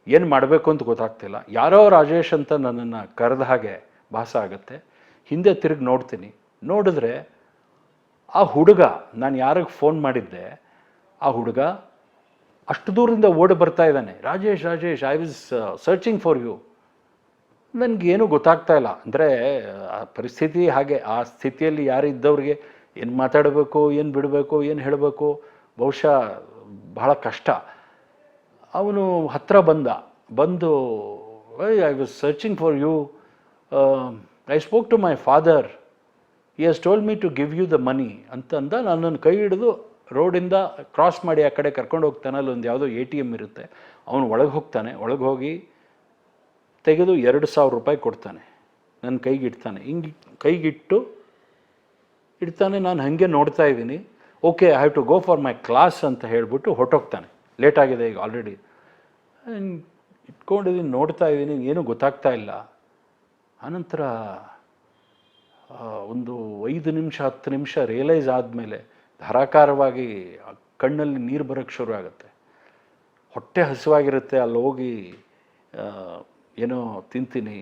Speaker 2: ಏನು ಮಾಡಬೇಕು ಅಂತ ಗೊತ್ತಾಗ್ತಿಲ್ಲ. ಯಾರೋ ರಾಜೇಶ್ ಅಂತ ನನ್ನನ್ನು ಕರೆದ ಹಾಗೆ ಭಾಸ ಆಗುತ್ತೆ. ಹಿಂದೆ ತಿರುಗಿ ನೋಡ್ತೀನಿ. ನೋಡಿದ್ರೆ ಆ ಹುಡುಗ, ನಾನು ಯಾರಿಗೆ ಫೋನ್ ಮಾಡಿದ್ದೆ ಆ ಹುಡುಗ ಅಷ್ಟು ದೂರದಿಂದ ಓಡಿ ಬರ್ತಾ ಇದ್ದಾನೆ. Rajesh, I was searching for you. ನನಗೇನು ಗೊತ್ತಾಗ್ತಾ ಇಲ್ಲ. ಅಂದರೆ ಆ ಪರಿಸ್ಥಿತಿ ಹಾಗೆ, ಆ ಸ್ಥಿತಿಯಲ್ಲಿ ಯಾರಿದ್ದವ್ರಿಗೆ ಏನು ಮಾತಾಡಬೇಕು, ಏನು ಬಿಡಬೇಕು, ಏನು ಹೇಳಬೇಕು, ಬಹುಶಃ ಬಹಳ ಕಷ್ಟ. ಅವನು ಹತ್ತಿರ ಬಂದು I was searching for you, I spoke to my father, he has told me to give you the money ಅಂತಂದ. ನನ್ನನ್ನು ಕೈ ಹಿಡಿದು ರೋಡಿಂದ ಕ್ರಾಸ್ ಮಾಡಿ ಆ ಕಡೆ ಕರ್ಕೊಂಡು ಹೋಗ್ತಾನೆ. ಅಲ್ಲೊಂದು ಯಾವುದೋ ATM ಇರುತ್ತೆ. ಅವನು ಒಳಗೆ ಹೋಗ್ತಾನೆ. ಒಳಗೆ ಹೋಗಿ ತೆಗೆದು 2,000 ರೂಪಾಯಿ ಕೊಡ್ತಾನೆ. ನನ್ನ ಕೈಗೆ ಇಡ್ತಾನೆ. ಹಿಂಗೆ ಕೈಗಿಟ್ಟು ಇಡ್ತಾನೆ. ನಾನು ಹಾಗೆ ನೋಡ್ತಾ ಇದ್ದೀನಿ. Okay, I have to go for my class ಅಂತ ಹೇಳಿಬಿಟ್ಟು ಹೊರಟೋಗ್ತಾನೆ. ಲೇಟಾಗಿದೆ ಈಗ ಆಲ್ರೆಡಿ. ಇಟ್ಕೊಂಡಿದ್ದೀನಿ, ನೋಡ್ತಾ ಇದ್ದೀನಿ, ಏನೂ ಗೊತ್ತಾಗ್ತಾ ಇಲ್ಲ. ಆನಂತರ ಒಂದು 5 ನಿಮಿಷ 10 ನಿಮಿಷ ರಿಯಲೈಸ್ ಆದಮೇಲೆ ಧಾರಾಕಾರವಾಗಿ ಕಣ್ಣಲ್ಲಿ ನೀರು ಬರೋಕ್ಕೆ ಶುರು ಆಗುತ್ತೆ. ಹೊಟ್ಟೆ ಹಸಿವಾಗಿರುತ್ತೆ. ಅಲ್ಲಿ ಹೋಗಿ ಏನೋ ತಿಂತೀನಿ,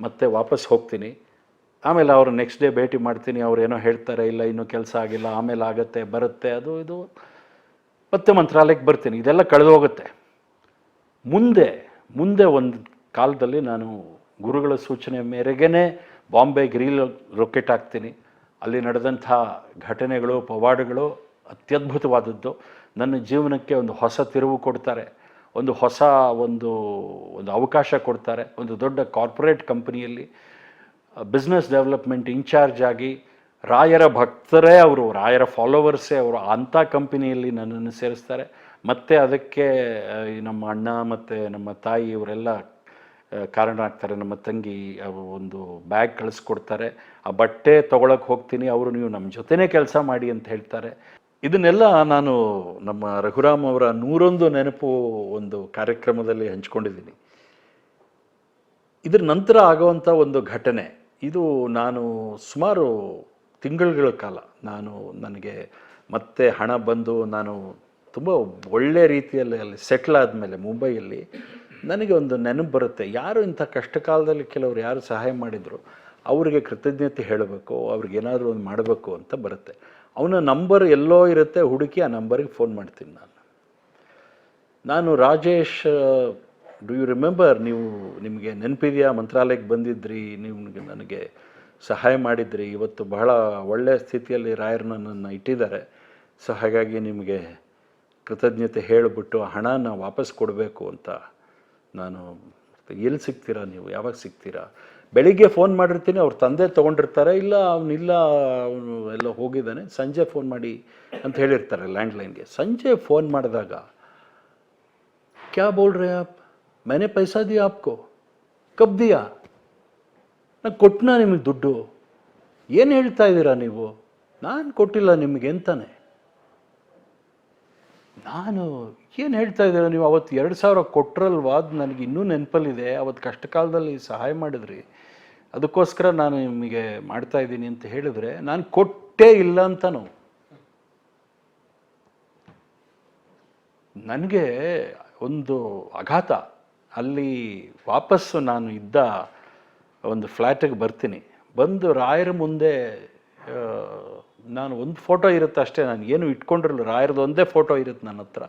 Speaker 2: ಮತ್ತೆ ವಾಪಸ್ ಹೋಗ್ತೀನಿ. ಆಮೇಲೆ ಅವರು ನೆಕ್ಸ್ಟ್ ಡೇ ಭೇಟಿ ಮಾಡ್ತೀನಿ. ಅವ್ರು ಏನೋ ಹೇಳ್ತಾರೆ, ಇಲ್ಲ ಇನ್ನೂ ಕೆಲಸ ಆಗಿಲ್ಲ, ಆಮೇಲೆ ಆಗುತ್ತೆ, ಬರುತ್ತೆ, ಅದು ಇದು. ಮತ್ತೆ ಮಂತ್ರಾಲಯಕ್ಕೆ ಬರ್ತೀನಿ. ಇದೆಲ್ಲ ಕಳೆದು ಹೋಗುತ್ತೆ. ಮುಂದೆ ಒಂದು ಕಾಲದಲ್ಲಿ ನಾನು ಗುರುಗಳ ಸೂಚನೆ ಮೇರೆಗೇ ಬಾಂಬೆಗೆ ರೊಕೆಟ್ ಹಾಕ್ತೀನಿ. ಅಲ್ಲಿ ನಡೆದಂಥ ಘಟನೆಗಳು, ಪವಾಡಗಳು ಅತ್ಯದ್ಭುತವಾದದ್ದು. ನನ್ನ ಜೀವನಕ್ಕೆ ಒಂದು ಹೊಸ ತಿರುವು ಕೊಡ್ತಾರೆ, ಒಂದು ಹೊಸ ಒಂದು ಅವಕಾಶ ಕೊಡ್ತಾರೆ. ಒಂದು ದೊಡ್ಡ ಕಾರ್ಪೊರೇಟ್ ಕಂಪನಿಯಲ್ಲಿ ಬಿಸ್ನೆಸ್ ಡೆವಲಪ್ಮೆಂಟ್ ಇನ್ಚಾರ್ಜ್ ಆಗಿ, ರಾಯರ ಭಕ್ತರೇ ಅವರು, ರಾಯರ ಫಾಲೋವರ್ಸೇ ಅವರು, ಅಂಥ ಕಂಪನಿಯಲ್ಲಿ ನನ್ನನ್ನು ಸೇರಿಸ್ತಾರೆ. ಮತ್ತು ಅದಕ್ಕೆ ನಮ್ಮ ಅಣ್ಣ ಮತ್ತು ನಮ್ಮ ತಾಯಿ ಇವರೆಲ್ಲ ಕಾರಣ ಆಗ್ತಾರೆ. ನಮ್ಮ ತಂಗಿ ಒಂದು ಬ್ಯಾಗ್ ಕಳಿಸ್ಕೊಡ್ತಾರೆ. ಆ ಬಟ್ಟೆ ತೊಗೊಳಕ್ಕೆ ಹೋಗ್ತೀನಿ, ಅವರು ನೀವು ನಮ್ಮ ಜೊತೆನೇ ಕೆಲಸ ಮಾಡಿ ಅಂತ ಹೇಳ್ತಾರೆ. ಇದನ್ನೆಲ್ಲ ನಾನು ನಮ್ಮ ರಘುರಾಮ್ ಅವರ 101 ನೆನಪು ಒಂದು ಕಾರ್ಯಕ್ರಮದಲ್ಲಿ ಹಂಚ್ಕೊಂಡಿದ್ದೀನಿ. ಇದ್ರ ನಂತರ ಆಗುವಂಥ ಒಂದು ಘಟನೆ ಇದು. ನಾನು ಸುಮಾರು ತಿಂಗಳುಗಳ ಕಾಲ ನನಗೆ ಮತ್ತೆ ಹಣ ಬಂದು ನಾನು ತುಂಬ ಒಳ್ಳೆ ರೀತಿಯಲ್ಲಿ ಅಲ್ಲಿ ಸೆಟ್ಲ್ ಆದಮೇಲೆ ಮುಂಬೈಯಲ್ಲಿ ನನಗೆ ಒಂದು ನೆನಪು ಬರುತ್ತೆ. ಯಾರು ಇಂಥ ಕಷ್ಟ ಕಾಲದಲ್ಲಿ ಕೆಲವರು ಯಾರು ಸಹಾಯ ಮಾಡಿದರು ಅವರಿಗೆ ಕೃತಜ್ಞತೆ ಹೇಳಬೇಕು, ಅವ್ರಿಗೇನಾದರೂ ಒಂದು ಮಾಡಬೇಕು ಅಂತ ಬರುತ್ತೆ. ಅವನ ನಂಬರ್ ಎಲ್ಲೋ ಇರುತ್ತೆ, ಹುಡುಕಿ ಆ ನಂಬರಿಗೆ ಫೋನ್ ಮಾಡ್ತೀನಿ ನಾನು. ರಾಜೇಶ್, ಡು ಯು ರಿಮೆಂಬರ್, ನಿಮಗೆ ನೆನಪಿದೆಯಾ, ಮಂತ್ರಾಲಯಕ್ಕೆ ಬಂದಿದ್ರಿ, ನೀವು ನನಗೆ ಸಹಾಯ ಮಾಡಿದ್ರಿ, ಇವತ್ತು ಬಹಳ ಒಳ್ಳೆಯ ಸ್ಥಿತಿಯಲ್ಲಿ ರಾಯರು ನನ್ನನ್ನು ಇಟ್ಟಿದ್ದಾರೆ. ಸೊ ಹಾಗಾಗಿ ನಿಮಗೆ ಕೃತಜ್ಞತೆ ಹೇಳಿಬಿಟ್ಟು ಹಣನ ವಾಪಸ್ ಕೊಡಬೇಕು ಅಂತ ನಾನು. ಎಲ್ಲಿ ಸಿಗ್ತೀರಾ ನೀವು, ಯಾವಾಗ ಸಿಗ್ತೀರಾ? ಬೆಳಿಗ್ಗೆ ಫೋನ್ ಮಾಡಿರ್ತೀನಿ, ಅವ್ರ ತಂದೆ ತೊಗೊಂಡಿರ್ತಾರೆ, ಇಲ್ಲ ಅವನು ಎಲ್ಲ ಹೋಗಿದ್ದಾನೆ, ಸಂಜೆ ಫೋನ್ ಮಾಡಿ ಅಂತ ಹೇಳಿರ್ತಾರೆ ಲ್ಯಾಂಡ್ಲೈನ್ಗೆ. ಸಂಜೆ ಫೋನ್ ಮಾಡಿದಾಗ, ಕ್ಯಾ ಬೋಲ್ ರೇ ಆಪ್, मैंने पैसा दिया आपको, कब दिया, ನಾನು ಕೊಟ್ಟನಾ ನಿಮಗೆ ದುಡ್ಡು, ಏನು ಹೇಳ್ತಾ ಇದ್ದೀರಾ ನೀವು, ನಾನು ಕೊಟ್ಟಿಲ್ಲ ನಿಮಗೆ ಅಂತಾನೆ. ನಾನು ಏನು ಹೇಳ್ತಾ ಇದ್ದೀರಾ ನೀವು, ಅವತ್ತು 2,000 ಕೊಟ್ರಲ್ವಾ, ಅದು ನನಗೆ ಇನ್ನೂ ನೆನಪಲ್ಲಿದೆ, ಅವತ್ತು ಕಷ್ಟ ಕಾಲದಲ್ಲಿ ಸಹಾಯ ಮಾಡಿದ್ರಿ, ಅದಕ್ಕೋಸ್ಕರ ನಾನು ನಿಮಗೆ ಮಾಡ್ತಾ ಇದ್ದೀನಿ ಅಂತ ಹೇಳಿದ್ರೆ, ನಾನು ಕೊಟ್ಟೇ ಇಲ್ಲ ಅಂತನೋ. ನನಗೆ ಒಂದು ಆಘಾತ. ಅಲ್ಲಿ ವಾಪಸ್ಸು ನಾನು ಇದ್ದ ಒಂದು ಫ್ಲ್ಯಾಟಿಗೆ ಬರ್ತೀನಿ. ಬಂದು ರಾಯರ ಮುಂದೆ ನಾನು ಒಂದು ಫೋಟೋ ಇರುತ್ತೆ ಅಷ್ಟೇ, ನಾನು ಏನು ಇಟ್ಕೊಂಡಿರಲ್ಲ, ರಾಯರದ್ದು ಒಂದೇ ಫೋಟೋ ಇರುತ್ತೆ ನನ್ನ ಹತ್ರ.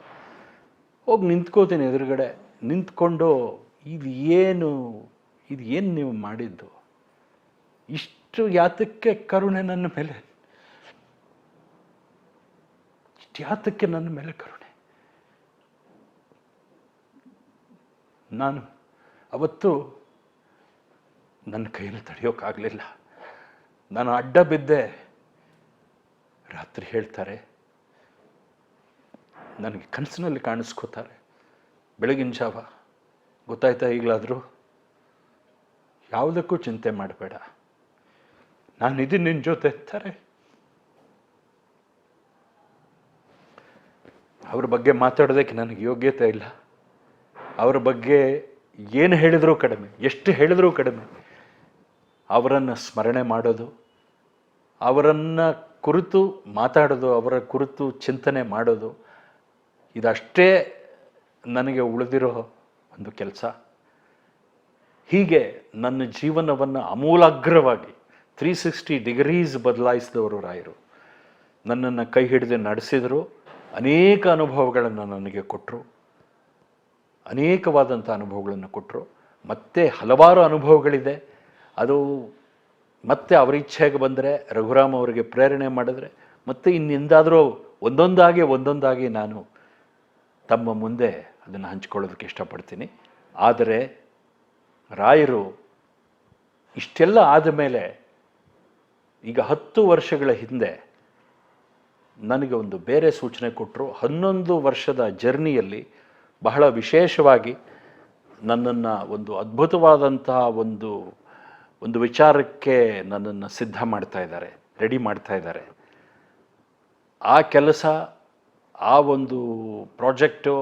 Speaker 2: ಹೋಗಿ ನಿಂತ್ಕೋತೀನಿ ಎದುರುಗಡೆ. ನಿಂತ್ಕೊಂಡು ಇದು ಏನು ನೀವು ಮಾಡಿದ್ದು, ಇಷ್ಟು ಯಾತಕ್ಕೆ ಕರುಣೆ ನನ್ನ ಮೇಲೆ, ಇಷ್ಟು ಯಾತಕ್ಕೆ ನನ್ನ ಮೇಲೆ ಕರುಣೆ. ನಾನು ಅವತ್ತು ನನ್ನ ಕೈಯಲ್ಲಿ ತಡೆಯೋಕ್ಕಾಗಲಿಲ್ಲ. ನಾನು ಅಡ್ಡ ಬಿದ್ದೆ. ರಾತ್ರಿ ಹೇಳ್ತಾರೆ, ನನಗೆ ಕನಸಿನಲ್ಲಿ ಕಾಣಿಸ್ಕೋತಾರೆ, ಬೆಳಗಿನ ಜಾವ, ಗೊತ್ತಾಯ್ತಾ ಈಗಲಾದರೂ, ಯಾವುದಕ್ಕೂ ಚಿಂತೆ ಮಾಡಬೇಡ, ನಾನಿದ್ದೀನಿ ನಿನ್ನ ಜೊತೆ ಅಂತಾರೆ. ಅವ್ರ ಬಗ್ಗೆ ಮಾತಾಡೋದಕ್ಕೆ ನನಗೆ ಯೋಗ್ಯತೆ ಇಲ್ಲ. ಅವರ ಬಗ್ಗೆ ಏನು ಹೇಳಿದರೂ ಕಡಿಮೆ, ಎಷ್ಟು ಹೇಳಿದರೂ ಕಡಿಮೆ. ಅವರನ್ನು ಸ್ಮರಣೆ ಮಾಡೋದು, ಅವರನ್ನು ಕುರಿತು ಮಾತಾಡೋದು, ಅವರ ಕುರಿತು ಚಿಂತನೆ ಮಾಡೋದು, ಇದಷ್ಟೇ ನನಗೆ ಉಳಿದಿರೋ ಒಂದು ಕೆಲಸ. ಹೀಗೆ ನನ್ನ ಜೀವನವನ್ನು ಆಮೂಲಾಗ್ರವಾಗಿ 360 ಡಿಗ್ರೀಸ್ ಬದಲಾಯಿಸಿದವರು ರಾಯರು. ನನ್ನನ್ನು ಕೈ ಹಿಡಿದು ನಡೆಸಿದರು, ಅನೇಕ ಅನುಭವಗಳನ್ನು ನನಗೆ ಕೊಟ್ಟರು, ಅನೇಕವಾದಂಥ ಅನುಭವಗಳನ್ನು ಕೊಟ್ಟರು. ಮತ್ತೆ ಹಲವಾರು ಅನುಭವಗಳಿದೆ. ಅದು ಮತ್ತೆ ಅವರ ಇಚ್ಛೆಗೆ ಬಂದರೆ, ರಘುರಾಮ್ ಅವರಿಗೆ ಪ್ರೇರಣೆ ಮಾಡಿದ್ರೆ ಮತ್ತೆ ಇನ್ನೆಂದಾದರೂ ಒಂದೊಂದಾಗಿ ನಾನು ತಮ್ಮ ಮುಂದೆ ಅದನ್ನು ಹಂಚ್ಕೊಳ್ಳೋದಕ್ಕೆ ಇಷ್ಟಪಡ್ತೀನಿ. ಆದರೆ ರಾಯರು ಇಷ್ಟೆಲ್ಲ ಆದ ಮೇಲೆ ಈಗ 10 ವರ್ಷಗಳ ಹಿಂದೆ ನನಗೆ ಒಂದು ಬೇರೆ ಸೂಚನೆ ಕೊಟ್ಟರು. 11 ವರ್ಷದ ಜರ್ನಿಯಲ್ಲಿ ಬಹಳ ವಿಶೇಷವಾಗಿ ನನ್ನನ್ನು ಒಂದು ಅದ್ಭುತವಾದಂತಹ ಒಂದು ವಿಚಾರಕ್ಕೆ ನನ್ನನ್ನು ಸಿದ್ಧ ಮಾಡ್ತಾ ಇದ್ದಾರೆ, ರೆಡಿ ಮಾಡ್ತಾ ಇದ್ದಾರೆ. ಆ ಕೆಲಸ, ಆ ಒಂದು ಪ್ರಾಜೆಕ್ಟು,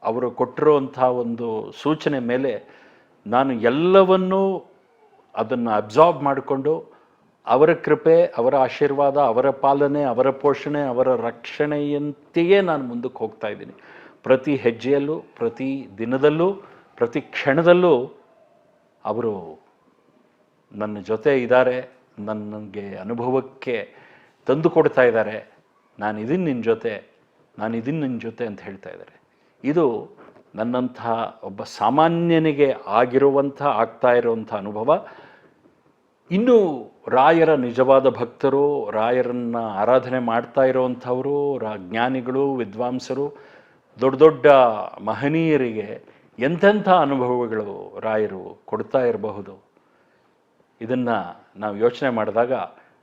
Speaker 2: ಅವರು ಕೊಟ್ಟಿರುವಂಥ ಒಂದು ಸೂಚನೆ ಮೇಲೆ ನಾನು ಎಲ್ಲವನ್ನೂ ಅದನ್ನು ಅಬ್ಸಾರ್ಬ್ ಮಾಡಿಕೊಂಡು ಅವರ ಕೃಪೆ, ಅವರ ಆಶೀರ್ವಾದ, ಅವರ ಪಾಲನೆ, ಅವರ ಪೋಷಣೆ, ಅವರ ರಕ್ಷಣೆಯಂತೆಯೇ ನಾನು ಮುಂದಕ್ಕೆ ಹೋಗ್ತಾ ಇದ್ದೀನಿ. ಪ್ರತಿ ಹೆಜ್ಜೆಯಲ್ಲೂ, ಪ್ರತಿ ದಿನದಲ್ಲೂ, ಪ್ರತಿ ಕ್ಷಣದಲ್ಲೂ ಅವರು ನನ್ನ ಜೊತೆ ಇದ್ದಾರೆ, ನನಗೆ ಅನುಭವಕ್ಕೆ ತಂದು ಕೊಡ್ತಾ ಇದ್ದಾರೆ. ನಾನಿದ್ದೀನಿ ನಿನ್ನ ಜೊತೆ ಅಂತ ಹೇಳ್ತಾ ಇದ್ದಾರೆ. ಇದು ನನ್ನಂತಹ ಒಬ್ಬ ಸಾಮಾನ್ಯನಿಗೆ ಆಗ್ತಾ ಇರುವಂಥ ಅನುಭವ. ಇನ್ನು ರಾಯರ ನಿಜವಾದ ಭಕ್ತರು, ರಾಯರನ್ನು ಆರಾಧನೆ ಮಾಡ್ತಾ ಇರೋವಂಥವರು, ಜ್ಞಾನಿಗಳು, ವಿದ್ವಾಂಸರು, ದೊಡ್ಡ ದೊಡ್ಡ ಮಹನೀಯರಿಗೆ ಎಂತೆಂಥ ಅನುಭವಗಳು ರಾಯರು ಕೊಡ್ತಾ ಇರಬಹುದು. ಇದನ್ನು ನಾವು ಯೋಚನೆ ಮಾಡಿದಾಗ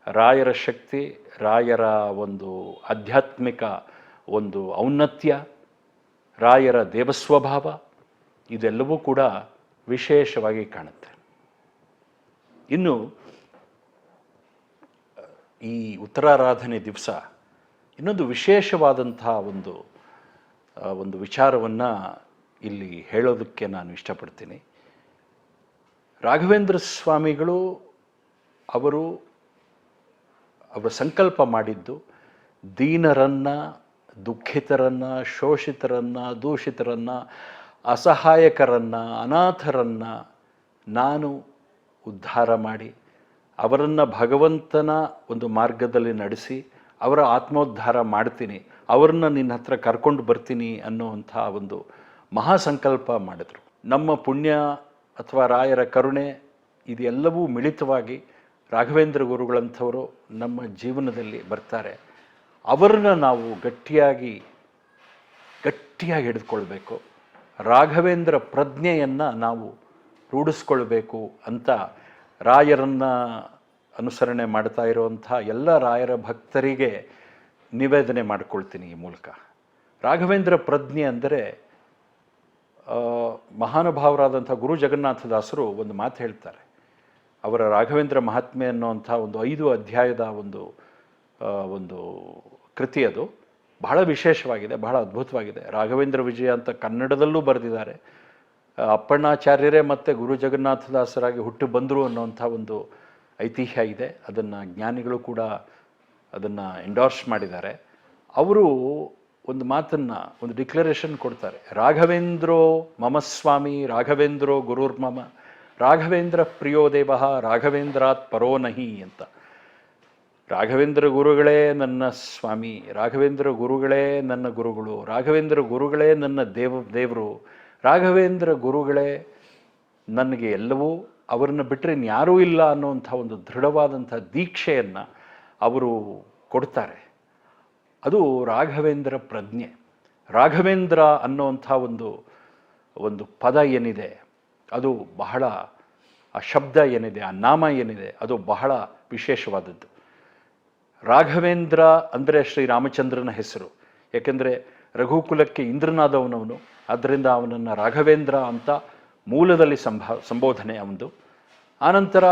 Speaker 2: ರಾಯರ ಶಕ್ತಿ, ರಾಯರ ಒಂದು ಆಧ್ಯಾತ್ಮಿಕ ಒಂದು ಔನ್ನತ್ಯ, ರಾಯರ ದೇವಸ್ವಭಾವ, ಇದೆಲ್ಲವೂ ಕೂಡ ವಿಶೇಷವಾಗಿ ಕಾಣುತ್ತೆ. ಇನ್ನು ಈ ಉತ್ತರಾರಾಧನೆ ದಿವಸ ಇನ್ನೊಂದು ವಿಶೇಷವಾದಂತಹ ಒಂದು ವಿಚಾರವನ್ನು ಇಲ್ಲಿ ಹೇಳೋದಕ್ಕೆ ನಾನು ಇಷ್ಟಪಡ್ತೀನಿ. ರಾಘವೇಂದ್ರ ಸ್ವಾಮಿಗಳು ಅವರ ಸಂಕಲ್ಪ ಮಾಡಿದ್ದು ದೀನರನ್ನು, ದುಃಖಿತರನ್ನು, ಶೋಷಿತರನ್ನು, ದೂಷಿತರನ್ನು, ಅಸಹಾಯಕರನ್ನು, ಅನಾಥರನ್ನು ನಾನು ಉದ್ಧಾರ ಮಾಡಿ ಅವರನ್ನು ಭಗವಂತನ ಒಂದು ಮಾರ್ಗದಲ್ಲಿ ನಡೆಸಿ ಅವರ ಆತ್ಮೋದ್ಧಾರ ಮಾಡ್ತೀನಿ, ಅವ್ರನ್ನ ನಿನ್ನ ಹತ್ರ ಕರ್ಕೊಂಡು ಬರ್ತೀನಿ ಅನ್ನೋವಂಥ ಒಂದು ಮಹಾಸಂಕಲ್ಪ ಮಾಡಿದ್ರು. ನಮ್ಮ ಪುಣ್ಯ ಅಥವಾ ರಾಯರ ಕರುಣೆ ಇದೆಲ್ಲವೂ ಮಿಳಿತವಾಗಿ ರಾಘವೇಂದ್ರ ಗುರುಗಳಂಥವರು ನಮ್ಮ ಜೀವನದಲ್ಲಿ ಬರ್ತಾರೆ. ಅವರನ್ನು ನಾವು ಗಟ್ಟಿಯಾಗಿ ಹಿಡಿದುಕೊಳ್ಬೇಕು. ರಾಘವೇಂದ್ರ ಪ್ರಜ್ಞೆಯನ್ನು ನಾವು ರೂಢಿಸ್ಕೊಳ್ಬೇಕು ಅಂತ ರಾಯರನ್ನು ಅನುಸರಣೆ ಮಾಡ್ತಾ ಇರುವಂಥ ಎಲ್ಲ ರಾಯರ ಭಕ್ತರಿಗೆ ನಿವೇದನೆ ಮಾಡಿಕೊಳ್ತೀನಿ ಈ ಮೂಲಕ. ರಾಘವೇಂದ್ರ ಪ್ರಜ್ಞೆ ಅಂದರೆ ಮಹಾನುಭಾವರಾದಂಥ ಗುರು ಜಗನ್ನಾಥದಾಸರು ಒಂದು ಮಾತು ಹೇಳ್ತಾರೆ. ಅವರ ರಾಘವೇಂದ್ರ ಮಹಾತ್ಮೆ ಅನ್ನೋಂಥ ಒಂದು 5 ಅಧ್ಯಾಯದ ಒಂದು ಕೃತಿ. ಅದು ಬಹಳ ವಿಶೇಷವಾಗಿದೆ, ಬಹಳ ಅದ್ಭುತವಾಗಿದೆ. ರಾಘವೇಂದ್ರ ವಿಜಯ ಅಂತ ಕನ್ನಡದಲ್ಲೂ ಬರೆದಿದ್ದಾರೆ. ಅಪ್ಪಣ್ಣಾಚಾರ್ಯರೇ ಮತ್ತು ಗುರು ಜಗನ್ನಾಥದಾಸರಾಗಿ ಹುಟ್ಟು ಬಂದರು ಅನ್ನೋಂಥ ಒಂದು ಐತಿಹ್ಯ ಇದೆ. ಅದನ್ನು ಜ್ಞಾನಿಗಳು ಕೂಡ ಅದನ್ನು ಎಂಡೋರ್ಸ್ ಮಾಡಿದ್ದಾರೆ. ಅವರು ಒಂದು ಮಾತನ್ನು, ಒಂದು ಡಿಕ್ಲರೇಷನ್ ಕೊಡ್ತಾರೆ. ರಾಘವೇಂದ್ರೋ ಮಮ ಸ್ವಾಮಿ, ರಾಘವೇಂದ್ರೋ ಗುರುರ್ಮಮ, ರಾಘವೇಂದ್ರ ಪ್ರಿಯೋ ದೇವ, ರಾಘವೇಂದ್ರಾತ್ ಪರೋ ನಹಿ ಅಂತ. ರಾಘವೇಂದ್ರ ಗುರುಗಳೇ ನನ್ನ ಸ್ವಾಮಿ, ರಾಘವೇಂದ್ರ ಗುರುಗಳೇ ನನ್ನ ಗುರುಗಳು, ರಾಘವೇಂದ್ರ ಗುರುಗಳೇ ನನ್ನ ದೇವರು, ರಾಘವೇಂದ್ರ ಗುರುಗಳೇ ನನಗೆ ಎಲ್ಲವೂ, ಅವರನ್ನು ಬಿಟ್ಟರೆ ಇನ್ಯಾರೂ ಇಲ್ಲ ಅನ್ನೋವಂಥ ಒಂದು ದೃಢವಾದಂಥ ದೀಕ್ಷೆಯನ್ನು ಅವರು ಕೊಡ್ತಾರೆ. ಅದು ರಾಘವೇಂದ್ರ ಪ್ರಜ್ಞೆ. ರಾಘವೇಂದ್ರ ಅನ್ನೋವಂಥ ಒಂದು ಪದ ಏನಿದೆ, ಅದು ಬಹಳ, ಆ ಶಬ್ದ ಏನಿದೆ, ಆ ನಾಮ ಏನಿದೆ, ಅದು ಬಹಳ ವಿಶೇಷವಾದದ್ದು. ರಾಘವೇಂದ್ರ ಅಂದರೆ ಶ್ರೀರಾಮಚಂದ್ರನ ಹೆಸರು. ಯಾಕೆಂದರೆ ರಘುಕುಲಕ್ಕೆ ಇಂದ್ರನಾದವನವನು, ಆದ್ದರಿಂದ ಅವನನ್ನು ರಾಘವೇಂದ್ರ ಅಂತ ಮೂಲದಲ್ಲಿ ಸಂಬೋಧನೆ ಅವನದು. ಆನಂತರ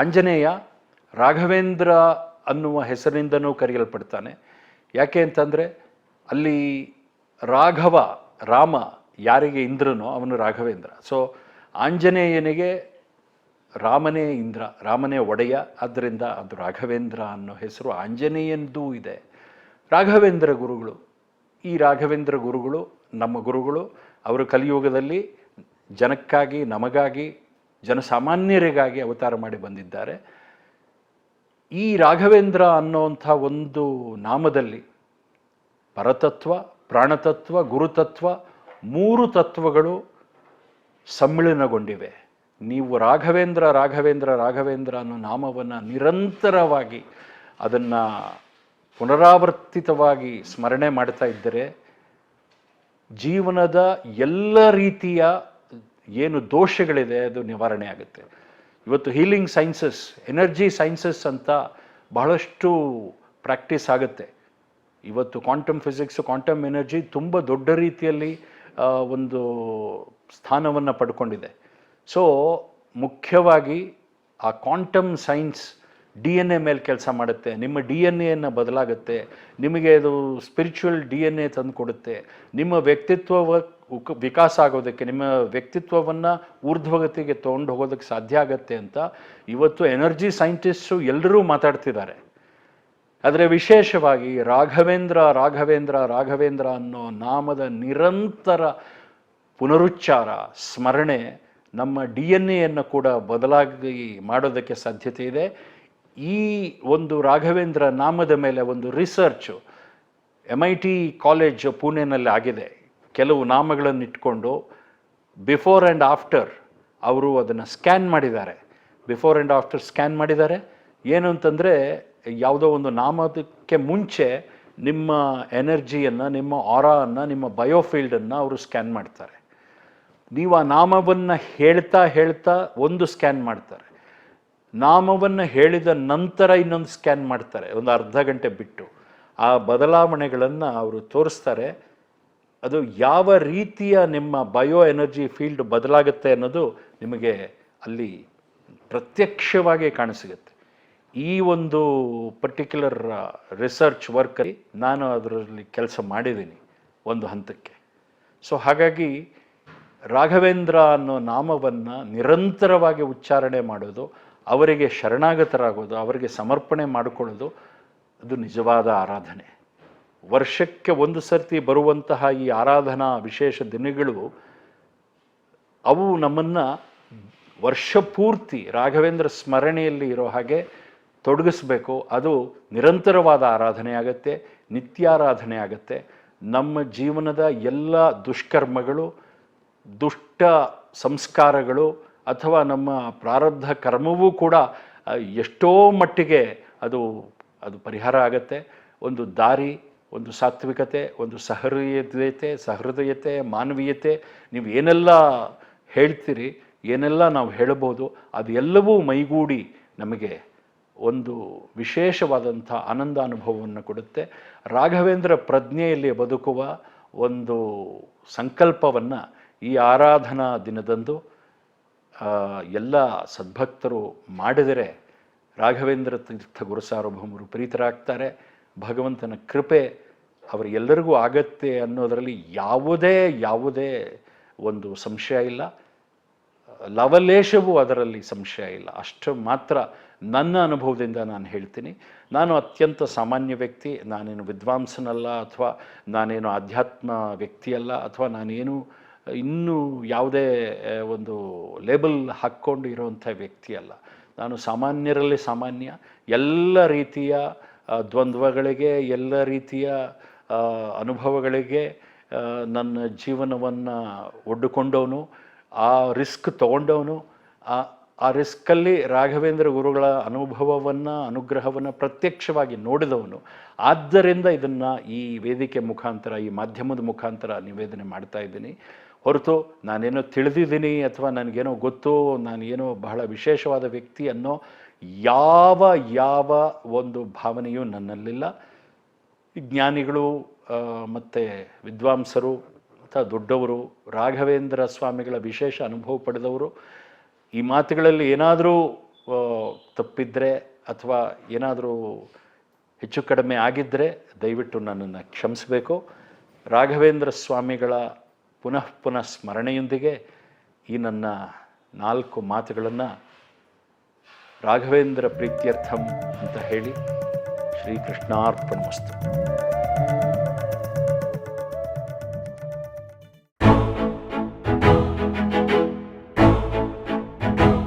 Speaker 2: ಆಂಜನೇಯ ರಾಘವೇಂದ್ರ ಅನ್ನುವ ಹೆಸರಿನಿಂದನೂ ಕರೆಯಲ್ಪಡ್ತಾನೆ. ಯಾಕೆ ಅಂತಂದರೆ ಅಲ್ಲಿ ರಾಘವ, ರಾಮ ಯಾರಿಗೆ ಇಂದ್ರನೋ ಅವನು ರಾಘವೇಂದ್ರ. ಸೊ ಆಂಜನೇಯನಿಗೆ ರಾಮನೇ ಇಂದ್ರ, ರಾಮನೇ ಒಡೆಯ, ಆದ್ದರಿಂದ ಅದು ರಾಘವೇಂದ್ರ ಅನ್ನೋ ಹೆಸರು ಆಂಜನೇಯಂದೂ ಇದೆ. ರಾಘವೇಂದ್ರ ಗುರುಗಳು, ಈ ರಾಘವೇಂದ್ರ ಗುರುಗಳು ನಮ್ಮ ಗುರುಗಳು. ಅವರು ಕಲಿಯುಗದಲ್ಲಿ ಜನಕ್ಕಾಗಿ, ನಮಗಾಗಿ, ಜನಸಾಮಾನ್ಯರಿಗಾಗಿ ಅವತಾರ ಮಾಡಿ ಬಂದಿದ್ದಾರೆ. ಈ ರಾಘವೇಂದ್ರ ಅನ್ನೋಂಥ ಒಂದು ನಾಮದಲ್ಲಿ ಪರತತ್ವ, ಪ್ರಾಣತತ್ವ, ಗುರುತತ್ವ, 3 ತತ್ವಗಳು ಸಮ್ಮಿಳನಗೊಂಡಿವೆ. ನೀವು ರಾಘವೇಂದ್ರ ರಾಘವೇಂದ್ರ ರಾಘವೇಂದ್ರ ಅನ್ನೋ ನಾಮವನ್ನು ನಿರಂತರವಾಗಿ ಅದನ್ನು ಪುನರಾವರ್ತಿತವಾಗಿ ಸ್ಮರಣೆ ಮಾಡ್ತಾ ಇದ್ದರೆ ಜೀವನದ ಎಲ್ಲ ರೀತಿಯ ಏನು ದೋಷಗಳಿದೆ ಅದು ನಿವಾರಣೆ ಆಗುತ್ತೆ. ಇವತ್ತು ಹೀಲಿಂಗ್ ಸೈನ್ಸಸ್, ಎನರ್ಜಿ ಸೈನ್ಸಸ್ ಅಂತ ಬಹಳಷ್ಟು ಪ್ರಾಕ್ಟೀಸ್ ಆಗುತ್ತೆ. ಇವತ್ತು ಕ್ವಾಂಟಮ್ ಫಿಸಿಕ್ಸ್, ಕ್ವಾಂಟಮ್ ಎನರ್ಜಿ ತುಂಬ ದೊಡ್ಡ ರೀತಿಯಲ್ಲಿ ಒಂದು ಸ್ಥಾನವನ್ನು ಪಡ್ಕೊಂಡಿದೆ. ಸೊ ಮುಖ್ಯವಾಗಿ ಆ ಕ್ವಾಂಟಮ್ ಸೈನ್ಸ್ DNA ಮೇಲೆ ಕೆಲಸ ಮಾಡುತ್ತೆ. ನಿಮ್ಮ DNA ಬದಲಾಗುತ್ತೆ, ನಿಮಗೆ ಅದು ಸ್ಪಿರಿಚುವಲ್ DNA ತಂದು ಕೊಡುತ್ತೆ. ನಿಮ್ಮ ವ್ಯಕ್ತಿತ್ವ ವಿಕಾಸ ಆಗೋದಕ್ಕೆ, ನಿಮ್ಮ ವ್ಯಕ್ತಿತ್ವವನ್ನು ಊರ್ಧ್ವಗತಿಗೆ ತೊಗೊಂಡು ಹೋಗೋದಕ್ಕೆ ಸಾಧ್ಯ ಆಗತ್ತೆ ಅಂತ ಇವತ್ತು ಎನರ್ಜಿ ಸೈಂಟಿಸ್ಟು ಎಲ್ಲರೂ ಮಾತಾಡ್ತಿದ್ದಾರೆ. ಆದರೆ ವಿಶೇಷವಾಗಿ ರಾಘವೇಂದ್ರ ರಾಘವೇಂದ್ರ ರಾಘವೇಂದ್ರ ಅನ್ನೋ ನಾಮದ ನಿರಂತರ ಪುನರುಚ್ಚಾರ, ಸ್ಮರಣೆ ನಮ್ಮ DNA ಕೂಡ ಬದಲಾಗಿ ಮಾಡೋದಕ್ಕೆ ಸಾಧ್ಯತೆ ಇದೆ. ಈ ಒಂದು ರಾಘವೇಂದ್ರ ನಾಮದ ಮೇಲೆ ಒಂದು ರಿಸರ್ಚು MIT ಕಾಲೇಜ್ ಪುಣೆನಲ್ಲಿ ಆಗಿದೆ. ಕೆಲವು ನಾಮಗಳನ್ನು ಇಟ್ಕೊಂಡು ಬಿಫೋರ್ ಆ್ಯಂಡ್ ಆಫ್ಟರ್ ಅವರು ಅದನ್ನು ಸ್ಕ್ಯಾನ್ ಮಾಡಿದ್ದಾರೆ. ಬಿಫೋರ್ ಆ್ಯಂಡ್ ಆಫ್ಟರ್ ಸ್ಕ್ಯಾನ್ ಮಾಡಿದ್ದಾರೆ. ಏನು ಅಂತಂದರೆ, ಯಾವುದೋ ಒಂದು ನಾಮದಕ್ಕೆ ಮುಂಚೆ ನಿಮ್ಮ ಎನರ್ಜಿಯನ್ನು, ನಿಮ್ಮ ಆರಾವನ್ನು, ನಿಮ್ಮ ಬಯೋಫೀಲ್ಡನ್ನು ಅವರು ಸ್ಕ್ಯಾನ್ ಮಾಡ್ತಾರೆ. ನೀವು ಆ ನಾಮವನ್ನು ಹೇಳ್ತಾ ಹೇಳ್ತಾ ಒಂದು ಸ್ಕ್ಯಾನ್ ಮಾಡ್ತಾರೆ, ನಾಮವನ್ನು ಹೇಳಿದ ನಂತರ ಇನ್ನೊಂದು ಸ್ಕ್ಯಾನ್ ಮಾಡ್ತಾರೆ, ಒಂದು ಅರ್ಧ ಗಂಟೆ ಬಿಟ್ಟು. ಆ ಬದಲಾವಣೆಗಳನ್ನು ಅವರು ತೋರಿಸ್ತಾರೆ. ಅದು ಯಾವ ರೀತಿಯ ನಿಮ್ಮ ಬಯೋ ಎನರ್ಜಿ ಫೀಲ್ಡ್ ಬದಲಾಗುತ್ತೆ ಅನ್ನೋದು ನಿಮಗೆ ಅಲ್ಲಿ ಪ್ರತ್ಯಕ್ಷವಾಗಿ ಕಾಣಸಿಗುತ್ತೆ. ಈ ಒಂದು ಪರ್ಟಿಕ್ಯುಲರ್ ರಿಸರ್ಚ್ ವರ್ಕಲ್ಲಿ ನಾನು ಅದರಲ್ಲಿ ಕೆಲಸ ಮಾಡಿದ್ದೀನಿ ಒಂದು ಹಂತಕ್ಕೆ. ಸೊ ಹಾಗಾಗಿ ರಾಘವೇಂದ್ರ ಅನ್ನೋ ನಾಮವನ್ನು ನಿರಂತರವಾಗಿ ಉಚ್ಚಾರಣೆ ಮಾಡೋದು, ಅವರಿಗೆ ಶರಣಾಗತರಾಗೋದು, ಅವರಿಗೆ ಸಮರ್ಪಣೆ ಮಾಡಿಕೊಳ್ಳೋದು, ಅದು ನಿಜವಾದ ಆರಾಧನೆ. ವರ್ಷಕ್ಕೆ ಒಂದು ಸರ್ತಿ ಬರುವಂತಹ ಈ ಆರಾಧನಾ ವಿಶೇಷ ದಿನಗಳು ಅವು ನಮ್ಮನ್ನು ವರ್ಷ ಪೂರ್ತಿ ರಾಘವೇಂದ್ರ ಸ್ಮರಣೆಯಲ್ಲಿ ಇರೋ ಹಾಗೆ ತೊಡಗಿಸ್ಬೇಕು. ಅದು ನಿರಂತರವಾದ ಆರಾಧನೆ ಆಗುತ್ತೆ, ನಿತ್ಯಾರಾಧನೆ ಆಗುತ್ತೆ. ನಮ್ಮ ಜೀವನದ ಎಲ್ಲ ದುಷ್ಕರ್ಮಗಳು, ದುಷ್ಟ ಸಂಸ್ಕಾರಗಳು ಅಥವಾ ನಮ್ಮ ಪ್ರಾರಬ್ಧ ಕರ್ಮವೂ ಕೂಡ ಎಷ್ಟೋ ಮಟ್ಟಿಗೆ ಅದು ಪರಿಹಾರ ಆಗುತ್ತೆ. ಒಂದು ದಾರಿ, ಒಂದು ಸಾತ್ವಿಕತೆ, ಒಂದು ಸಹೃದಯತೆ, ಮಾನವೀಯತೆ, ನೀವು ಏನೆಲ್ಲ ಹೇಳ್ತೀರಿ, ಏನೆಲ್ಲ ನಾವು ಹೇಳ್ಬೋದು, ಅದು ಎಲ್ಲವೂ ಮೈಗೂಡಿ ನಮಗೆ ಒಂದು ವಿಶೇಷವಾದಂಥ ಆನಂದ ಅನುಭವವನ್ನು ಕೊಡುತ್ತೆ. ರಾಘವೇಂದ್ರ ಪ್ರಜ್ಞೆಯಲ್ಲಿ ಬದುಕುವ ಒಂದು ಸಂಕಲ್ಪವನ್ನು ಈ ಆರಾಧನಾ ದಿನದಂದು ಎಲ್ಲ ಸದ್ಭಕ್ತರು ಮಾಡಿದರೆ ರಾಘವೇಂದ್ರ ತೀರ್ಥ ಗುರುಸಾರ್ವಭೌಮರು ಪ್ರೀತರಾಗ್ತಾರೆ. ಭಗವಂತನ ಕೃಪೆ ಅವರೆಲ್ಲರಿಗೂ ಆಗತ್ತೆ ಅನ್ನೋದರಲ್ಲಿ ಯಾವುದೇ ಒಂದು ಸಂಶಯ ಇಲ್ಲ, ಲವಲೇಶವೂ ಅದರಲ್ಲಿ ಸಂಶಯ ಇಲ್ಲ. ಅಷ್ಟು ಮಾತ್ರ ನನ್ನ ಅನುಭವದಿಂದ ನಾನು ಹೇಳ್ತೀನಿ. ನಾನು ಅತ್ಯಂತ ಸಾಮಾನ್ಯ ವ್ಯಕ್ತಿ, ನಾನೇನು ವಿದ್ವಾಂಸನಲ್ಲ, ಅಥವಾ ನಾನೇನು ಆಧ್ಯಾತ್ಮ ವ್ಯಕ್ತಿಯಲ್ಲ, ಅಥವಾ ನಾನೇನು ಇನ್ನೂ ಯಾವುದೇ ಒಂದು ಲೇಬಲ್ ಹಾಕ್ಕೊಂಡು ಇರೋವಂಥ ವ್ಯಕ್ತಿಯಲ್ಲ. ನಾನು ಸಾಮಾನ್ಯರಲ್ಲಿ ಸಾಮಾನ್ಯ. ಎಲ್ಲ ರೀತಿಯ ದ್ವಂದ್ವಗಳಿಗೆ, ಎಲ್ಲ ರೀತಿಯ ಅನುಭವಗಳಿಗೆ ನನ್ನ ಜೀವನವನ್ನು ಒಡ್ಡುಕೊಂಡವನು, ಆ ರಿಸ್ಕ್ ತೊಗೊಂಡವನು, ಆ ರಿಸ್ಕಲ್ಲಿ ರಾಘವೇಂದ್ರ ಗುರುಗಳ ಅನುಭವವನ್ನು, ಅನುಗ್ರಹವನ್ನು ಪ್ರತ್ಯಕ್ಷವಾಗಿ ನೋಡಿದವನು. ಆದ್ದರಿಂದ ಇದನ್ನು ಈ ವೇದಿಕೆ ಮುಖಾಂತರ, ಈ ಮಾಧ್ಯಮದ ಮುಖಾಂತರ ನಿವೇದನೆ ಮಾಡ್ತಾ ಇದ್ದೀನಿ. ಹೊರತು ನಾನೇನೋ ತಿಳಿದಿದ್ದೀನಿ ಅಥವಾ ನನಗೇನೋ ಗೊತ್ತು, ನಾನೇನೋ ಬಹಳ ವಿಶೇಷವಾದ ವ್ಯಕ್ತಿ ಅನ್ನೋ ಯಾವ ಒಂದು ಭಾವನೆಯೂ ನನ್ನಲ್ಲಿಲ್ಲ. ಜ್ಞಾನಿಗಳು ಮತ್ತು ವಿದ್ವಾಂಸರು ಅಥವಾ ದೊಡ್ಡವರು, ರಾಘವೇಂದ್ರ ಸ್ವಾಮಿಗಳ ವಿಶೇಷ ಅನುಭವ ಪಡೆದವರು, ಈ ಮಾತುಗಳಲ್ಲಿ ಏನಾದರೂ ತಪ್ಪಿದ್ದರೆ ಅಥವಾ ಏನಾದರೂ ಹೆಚ್ಚು ಕಡಿಮೆ ಆಗಿದ್ದರೆ ದಯವಿಟ್ಟು ನನ್ನನ್ನು ಕ್ಷಮಿಸಬೇಕು. ರಾಘವೇಂದ್ರ ಸ್ವಾಮಿಗಳ ಪುನಃ ಪುನಃ ಸ್ಮರಣೆಯೊಂದಿಗೆ ಈ ನನ್ನ 4 ಮಾತುಗಳನ್ನು ರಾಘವೇಂದ್ರ ಪ್ರೀತ್ಯರ್ಥಂ ಅಂತ ಹೇಳಿ ಶ್ರೀಕೃಷ್ಣಾರ್ಪಣಮಸ್ತು.